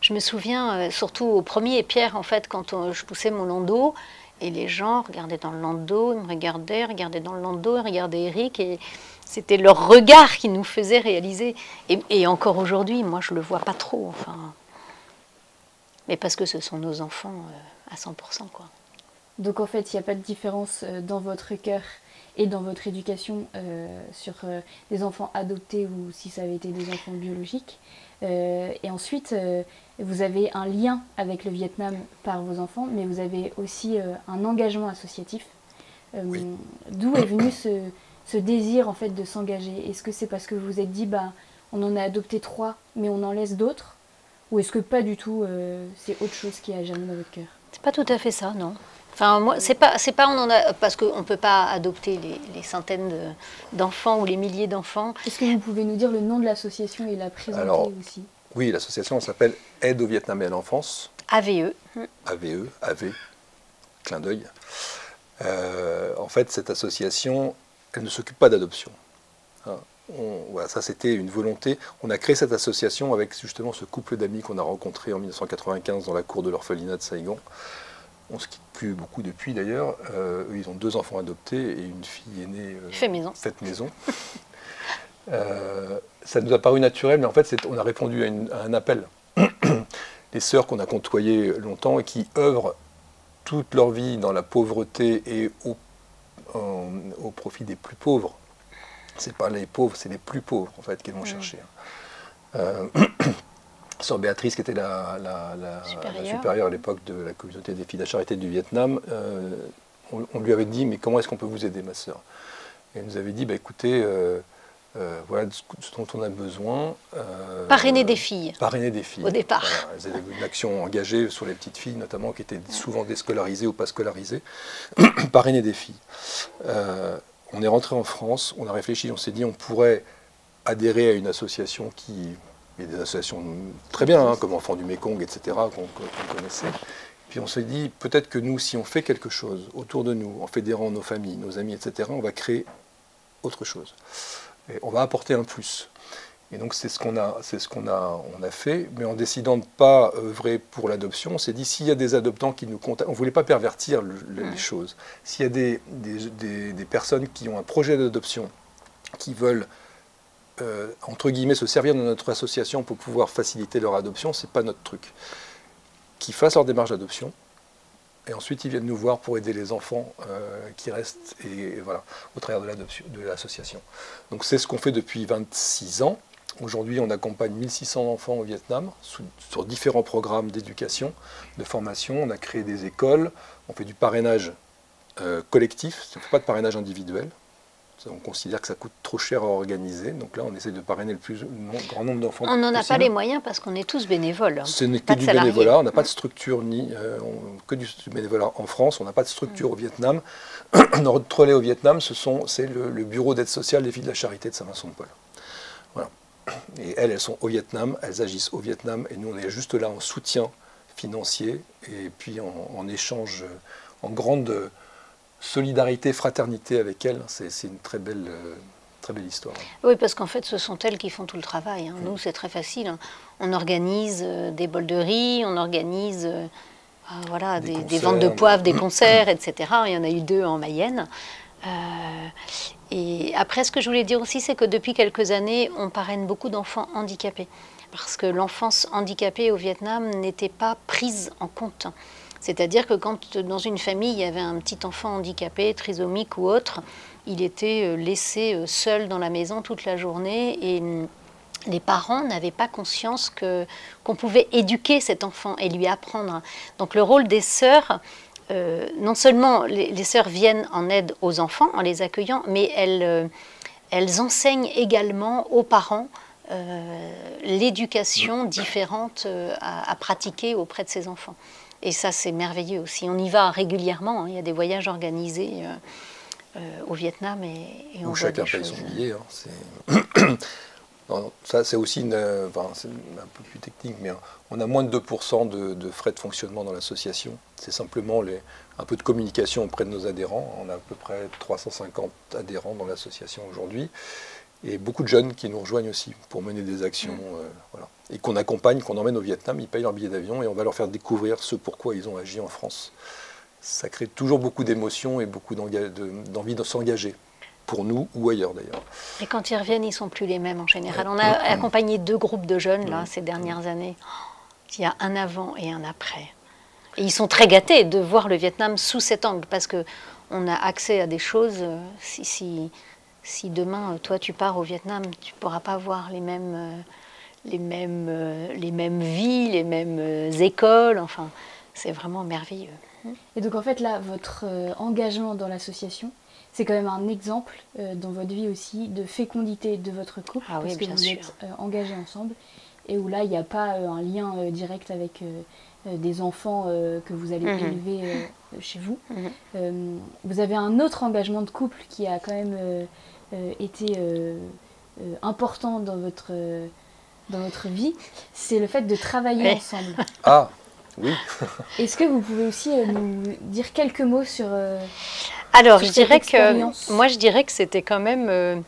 Je me souviens, surtout au premier, Pierre, en fait, quand je poussais mon landau, et les gens regardaient dans le landau, ils me regardaient dans le landau, ils regardaient Eric, et c'était leur regard qui nous faisait réaliser. Et encore aujourd'hui, moi, je ne le vois pas trop, enfin. Mais parce que ce sont nos enfants à 100%, quoi. Donc en fait, il n'y a pas de différence dans votre cœur et dans votre éducation sur des enfants adoptés ou si ça avait été des enfants biologiques. Et ensuite, vous avez un lien avec le Vietnam par vos enfants, mais vous avez aussi un engagement associatif. Oui. D'où est venu ce désir en fait de s'engager? Est-ce que c'est parce que vous vous êtes dit, on en a adopté 3, mais on en laisse d'autres? Ou est-ce que pas du tout, c'est autre chose qui a germé dans votre cœur? C'est pas tout à fait ça, non. Enfin, moi, c'est pas on en a, parce qu'on ne peut pas adopter les centaines d'enfants ou les milliers d'enfants. Est-ce que vous pouvez nous dire le nom de l'association et la présenter aussi? Oui, l'association s'appelle Aide au Vietnam et à l'enfance. AVE. AV, clin d'œil. En fait, cette association, elle ne s'occupe pas d'adoption. Hein. Voilà, ça c'était une volonté. On a créé cette association avec justement ce couple d'amis qu'on a rencontré en 1995 dans la cour de l'orphelinat de Saigon. On ne se quitte plus beaucoup depuis d'ailleurs. Eux, ils ont 2 enfants adoptés et une fille aînée faite maison. Ça nous a paru naturel, mais en fait, on a répondu à un appel. Les sœurs qu'on a côtoyées longtemps et qui œuvrent toute leur vie dans la pauvreté et au profit des plus pauvres. C'est pas les pauvres, c'est les plus pauvres en fait qu'ils vont chercher. Sœur Béatrice, qui était la supérieure à l'époque de la communauté des filles de la charité du Vietnam, on lui avait dit, mais comment est-ce qu'on peut vous aider, ma sœur? Et elle nous avait dit, écoutez, voilà ce dont on a besoin. Parrainer des filles. Parrainer des filles. Au départ. Voilà, elles avaient une action engagée sur les petites filles, notamment, qui étaient souvent déscolarisées ou pas scolarisées. Parrainer des filles. On est rentré en France, on a réfléchi, on s'est dit, on pourrait adhérer à une association qui... Il y a des associations très bien, hein, comme Enfants du Mékong, etc., qu'on connaissait. Puis on s'est dit, peut-être que nous, si on fait quelque chose autour de nous, en fédérant nos familles, nos amis, etc., on va créer autre chose. Et on va apporter un plus. Et donc c'est ce qu'on a fait, mais en décidant de ne pas œuvrer pour l'adoption, on s'est dit, s'il y a des adoptants qui nous contactent, on ne voulait pas pervertir les choses. S'il y a des personnes qui ont un projet d'adoption, qui veulent entre guillemets, se servir de notre association pour pouvoir faciliter leur adoption, c'est pas notre truc. Qu'ils fassent leur démarche d'adoption, et ensuite ils viennent nous voir pour aider les enfants qui restent, et voilà, au travers de l'association. Donc c'est ce qu'on fait depuis 26 ans. Aujourd'hui, on accompagne 1600 enfants au Vietnam sur différents programmes d'éducation, de formation. On a créé des écoles, on fait du parrainage collectif, on ne fait pas de parrainage individuel. On considère que ça coûte trop cher à organiser. Donc là, on essaie de parrainer le grand nombre d'enfants possible. On n'en a pas les moyens parce qu'on est tous bénévoles. Ce n'est que du bénévolat. On n'a pas de structure, que du bénévolat en France. On n'a pas de structure au Vietnam. Notre relais au Vietnam, c'est le bureau d'aide sociale des filles de la charité de Saint-Vincent-de-Paul. Voilà. Et elles sont au Vietnam, elles agissent au Vietnam. Et nous, on est juste là en soutien financier et puis en échange, en grande... solidarité, fraternité avec elles, c'est une très belle histoire. Oui, parce qu'en fait, ce sont elles qui font tout le travail. Hein. Nous, c'est très facile. Hein. On organise des bols de riz, on organise voilà, des ventes de poivre, des concerts, etc. Il y en a eu 2 en Mayenne. Et après, ce que je voulais dire aussi, c'est que depuis quelques années, on parraine beaucoup d'enfants handicapés. parce que l'enfance handicapée au Vietnam n'était pas prise en compte. C'est-à-dire que quand dans une famille, il y avait un petit enfant handicapé, trisomique ou autre, il était laissé seul dans la maison toute la journée et les parents n'avaient pas conscience qu'on pouvait éduquer cet enfant et lui apprendre. Donc le rôle des sœurs, non seulement les sœurs viennent en aide aux enfants en les accueillant, mais elles enseignent également aux parents l'éducation différente à pratiquer auprès de ces enfants. Et ça, c'est merveilleux aussi. On y va régulièrement, hein. Il y a des voyages organisés au Vietnam et on voit chacun des paye choses. son billet. Hein. Non, ça, c'est aussi c'est un peu plus technique, mais on a moins de 2% de frais de fonctionnement dans l'association. C'est simplement un peu de communication auprès de nos adhérents. On a à peu près 350 adhérents dans l'association aujourd'hui. Et beaucoup de jeunes qui nous rejoignent aussi pour mener des actions. Voilà. Et qu'on accompagne, qu'on emmène au Vietnam, ils payent leur billet d'avion et on va leur faire découvrir ce pourquoi ils ont agi en France. Ça crée toujours beaucoup d'émotions et beaucoup d'envie de s'engager. Pour nous ou ailleurs d'ailleurs. Et quand ils reviennent, ils ne sont plus les mêmes en général. On a accompagné 2 groupes de jeunes là, ces dernières années. Il y a un avant et un après. Et ils sont très gâtés de voir le Vietnam sous cet angle, parce qu'on a accès à des choses. Si demain, toi, tu pars au Vietnam, tu ne pourras pas voir les mêmes vies, les mêmes écoles. Enfin, c'est vraiment merveilleux. Et donc en fait là, votre engagement dans l'association, c'est quand même un exemple dans votre vie aussi de fécondité de votre couple, Ah oui, parce que bien vous sûr. êtes engagés ensemble, et où là, il n'y a pas un lien direct avec des enfants que vous allez élever chez vous. Vous avez un autre engagement de couple qui a quand même été important dans votre vie, c'est le fait de travailler ensemble. Ah, oui. Est-ce que vous pouvez aussi nous dire quelques mots sur... Alors, sur je cette dirais expérience? je dirais que c'était quand même,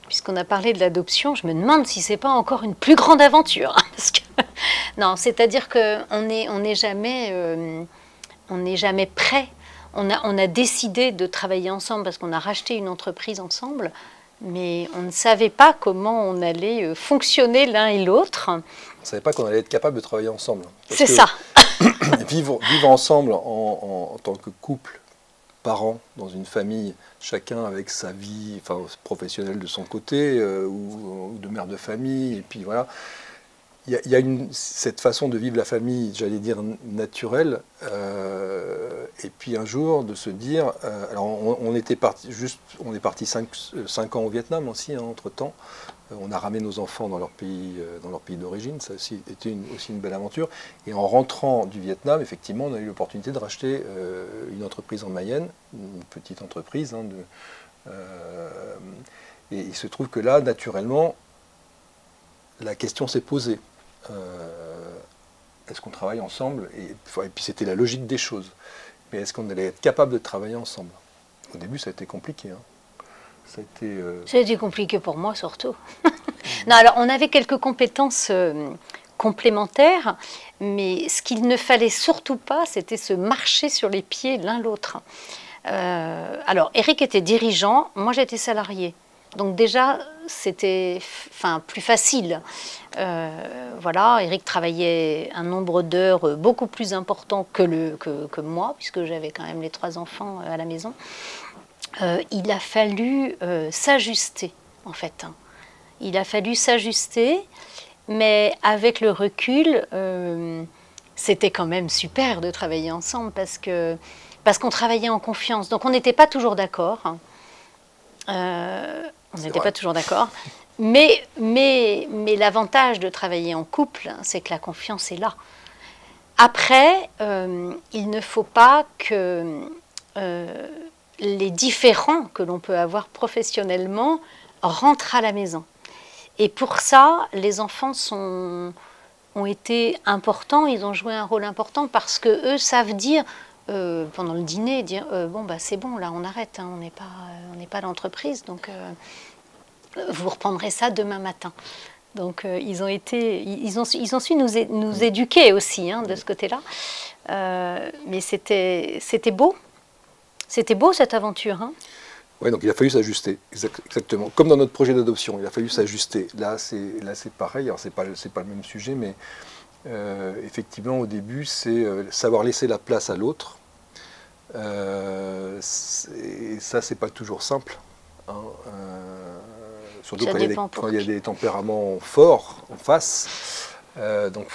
puisqu'on a parlé de l'adoption, je me demande si c'est pas encore une plus grande aventure. Parce que, non, c'est-à-dire qu'on n'est jamais prêt. On a décidé de travailler ensemble parce qu'on a racheté une entreprise ensemble, mais on ne savait pas comment on allait fonctionner l'un et l'autre. On ne savait pas qu'on allait être capable de travailler ensemble. C'est ça. Vivre ensemble en tant que couple, parents, dans une famille, chacun avec sa vie professionnelle de son côté, ou de mère de famille, et puis voilà. Il y a cette façon de vivre la famille, j'allais dire naturelle, et puis un jour de se dire, alors on est parti 5 ans au Vietnam aussi, hein, entre-temps. On a ramené nos enfants dans leur pays d'origine, ça a aussi été une belle aventure. Et en rentrant du Vietnam, effectivement, on a eu l'opportunité de racheter une entreprise en Mayenne, une petite entreprise. Hein, et il se trouve que là, naturellement, la question s'est posée. Est-ce qu'on travaille ensemble et puis c'était la logique des choses. Mais est-ce qu'on allait être capable de travailler ensemble? Au début, ça a été compliqué. Hein. Ça a été compliqué pour moi surtout. Non, alors on avait quelques compétences complémentaires, mais ce qu'il ne fallait surtout pas, c'était se marcher sur les pieds l'un l'autre. Alors Eric était dirigeant, moi j'étais salariée. Donc déjà, c'était plus facile. Voilà, Eric travaillait un nombre d'heures beaucoup plus important que moi, puisque j'avais quand même les 3 enfants à la maison. Il a fallu s'ajuster, en fait. Il a fallu s'ajuster, mais avec le recul, c'était quand même super de travailler ensemble parce qu'on travaillait en confiance. Donc on n'était pas toujours d'accord. On n'était pas toujours d'accord. Mais l'avantage de travailler en couple, c'est que la confiance est là. Après, il ne faut pas que les différends que l'on peut avoir professionnellement rentrent à la maison. Et pour ça, les enfants ont été importants, ils ont joué un rôle important parce qu'eux savent dire, pendant le dîner, dire bon, bah, c'est bon, là on arrête, hein, on n'est pas l'entreprise, donc vous reprendrez ça demain matin. Donc ils ont su nous éduquer aussi, hein, de ce côté-là. Mais c'était beau. C'était beau cette aventure. Hein. Ouais, donc il a fallu s'ajuster, exactement. Comme dans notre projet d'adoption, il a fallu s'ajuster. Là, c'est pareil. Alors, c'est pas le même sujet, mais effectivement, au début, c'est savoir laisser la place à l'autre. Et ça, c'est pas toujours simple. Hein. Surtout quand il y a des tempéraments forts en face. Donc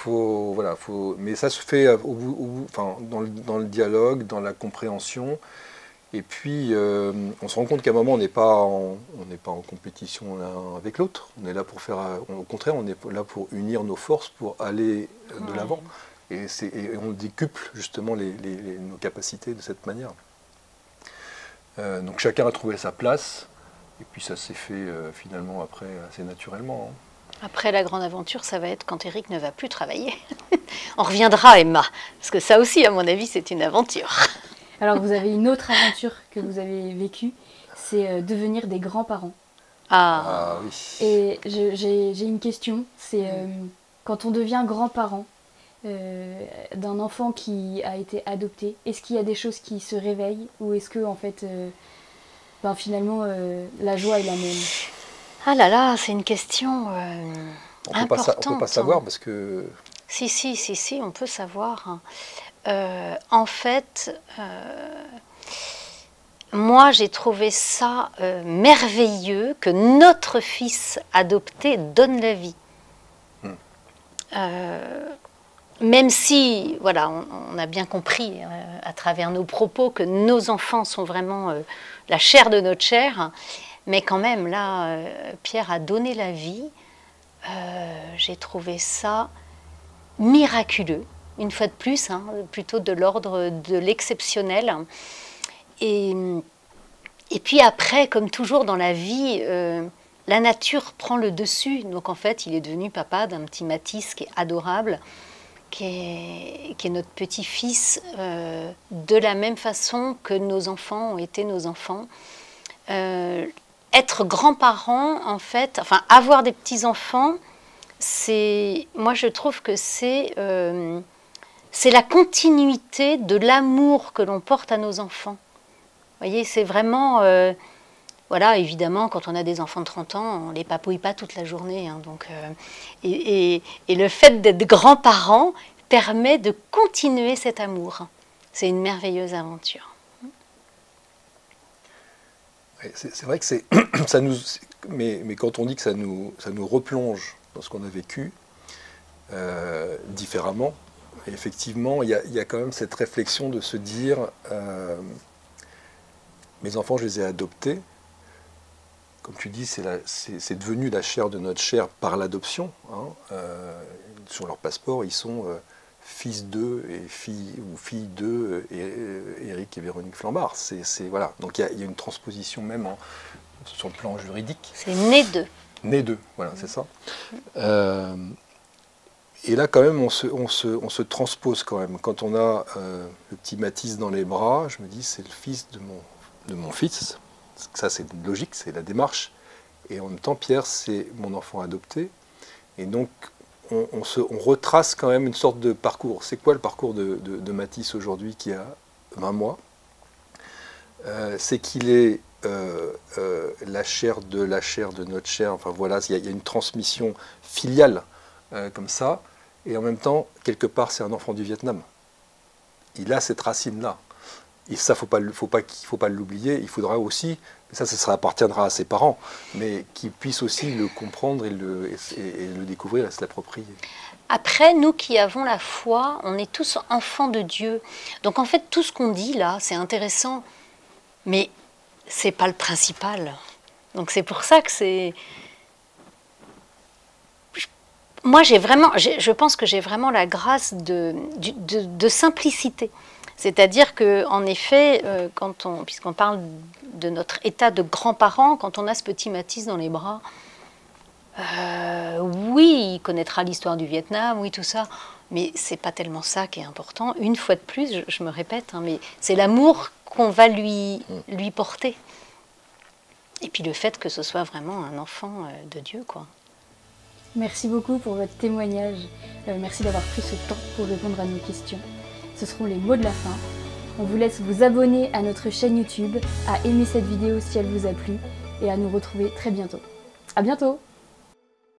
mais ça se fait enfin, dans le dialogue, dans la compréhension. Et puis, on se rend compte qu'à un moment, on n'est pas en compétition l'un avec l'autre. On est là pour faire, au contraire, on est là pour unir nos forces, pour aller de l'avant. Et on décuple justement nos capacités de cette manière. Donc chacun a trouvé sa place. Et puis ça s'est fait finalement après assez naturellement. Hein. Après, la grande aventure, ça va être quand Eric ne va plus travailler. On reviendra, Emma, parce que ça aussi, à mon avis, c'est une aventure. Alors, vous avez une autre aventure que vous avez vécue, c'est devenir des grands-parents. Ah oui. Et j'ai une question, c'est quand on devient grand-parent d'un enfant qui a été adopté, est-ce qu'il y a des choses qui se réveillent ou est-ce que, en fait, finalement, la joie est la même? Ah là là, c'est une question importante. On ne peut pas savoir parce que... Si, on peut savoir. En fait, moi j'ai trouvé ça merveilleux que notre fils adopté donne la vie. Même si, voilà, on a bien compris à travers nos propos que nos enfants sont vraiment la chair de notre chair, mais quand même, là, Pierre a donné la vie. J'ai trouvé ça miraculeux, une fois de plus, hein, plutôt de l'ordre de l'exceptionnel. Et puis après, comme toujours dans la vie, la nature prend le dessus. Donc en fait, il est devenu papa d'un petit Mathis qui est adorable, qui est notre petit-fils, de la même façon que nos enfants ont été nos enfants. Être grand-parent, en fait, enfin avoir des petits-enfants, moi je trouve que c'est la continuité de l'amour que l'on porte à nos enfants. Vous voyez, c'est vraiment... voilà, évidemment, quand on a des enfants de 30 ans, on ne les papouille pas toute la journée. Hein, donc, et le fait d'être grands-parents permet de continuer cet amour. C'est une merveilleuse aventure. C'est vrai que ça nous... Mais quand on dit que ça nous replonge dans ce qu'on a vécu, différemment, effectivement, il y a quand même cette réflexion de se dire mes enfants, je les ai adoptés. Comme tu dis, c'est devenu la chair de notre chair par l'adoption. Hein. Sur leur passeport, ils sont fils d'eux et fille d'eux, Éric et Véronique Flambard. Voilà. Donc il y a une transposition même sur le plan juridique. C'est né d'eux. Né d'eux, voilà, c'est ça. Et là, quand même, on se transpose quand même. Quand on a le petit Mathis dans les bras, je me dis, c'est le fils de mon fils. Ça, c'est logique, c'est la démarche. Et en même temps, Pierre, c'est mon enfant adopté. Et donc, on retrace quand même une sorte de parcours. C'est quoi le parcours de Mathis aujourd'hui qui a 20 mois? C'est qu'il est la chair de notre chair. Enfin voilà, il y a une transmission filiale comme ça. Et en même temps, quelque part, c'est un enfant du Vietnam. Il a cette racine-là. Et ça, faut pas l'oublier. Il faudra aussi, ça appartiendra à ses parents, mais qu'ils puissent aussi le comprendre et le découvrir et se l'approprier. Après, nous qui avons la foi, on est tous enfants de Dieu. Donc en fait, tout ce qu'on dit là, c'est intéressant, mais c'est pas le principal. Donc c'est pour ça que c'est... Moi, je pense que j'ai vraiment la grâce de simplicité. C'est-à-dire qu'en effet, puisqu'on parle de notre état de grands-parents, quand on a ce petit Mathis dans les bras, oui, il connaîtra l'histoire du Vietnam, oui, tout ça, mais c'est pas tellement ça qui est important. Une fois de plus, je me répète, hein, mais c'est l'amour qu'on va lui porter. Et puis le fait que ce soit vraiment un enfant de Dieu, quoi. Merci beaucoup pour votre témoignage. Merci d'avoir pris ce temps pour répondre à nos questions. Ce seront les mots de la fin. On vous laisse vous abonner à notre chaîne YouTube, à aimer cette vidéo si elle vous a plu et à nous retrouver très bientôt. À bientôt!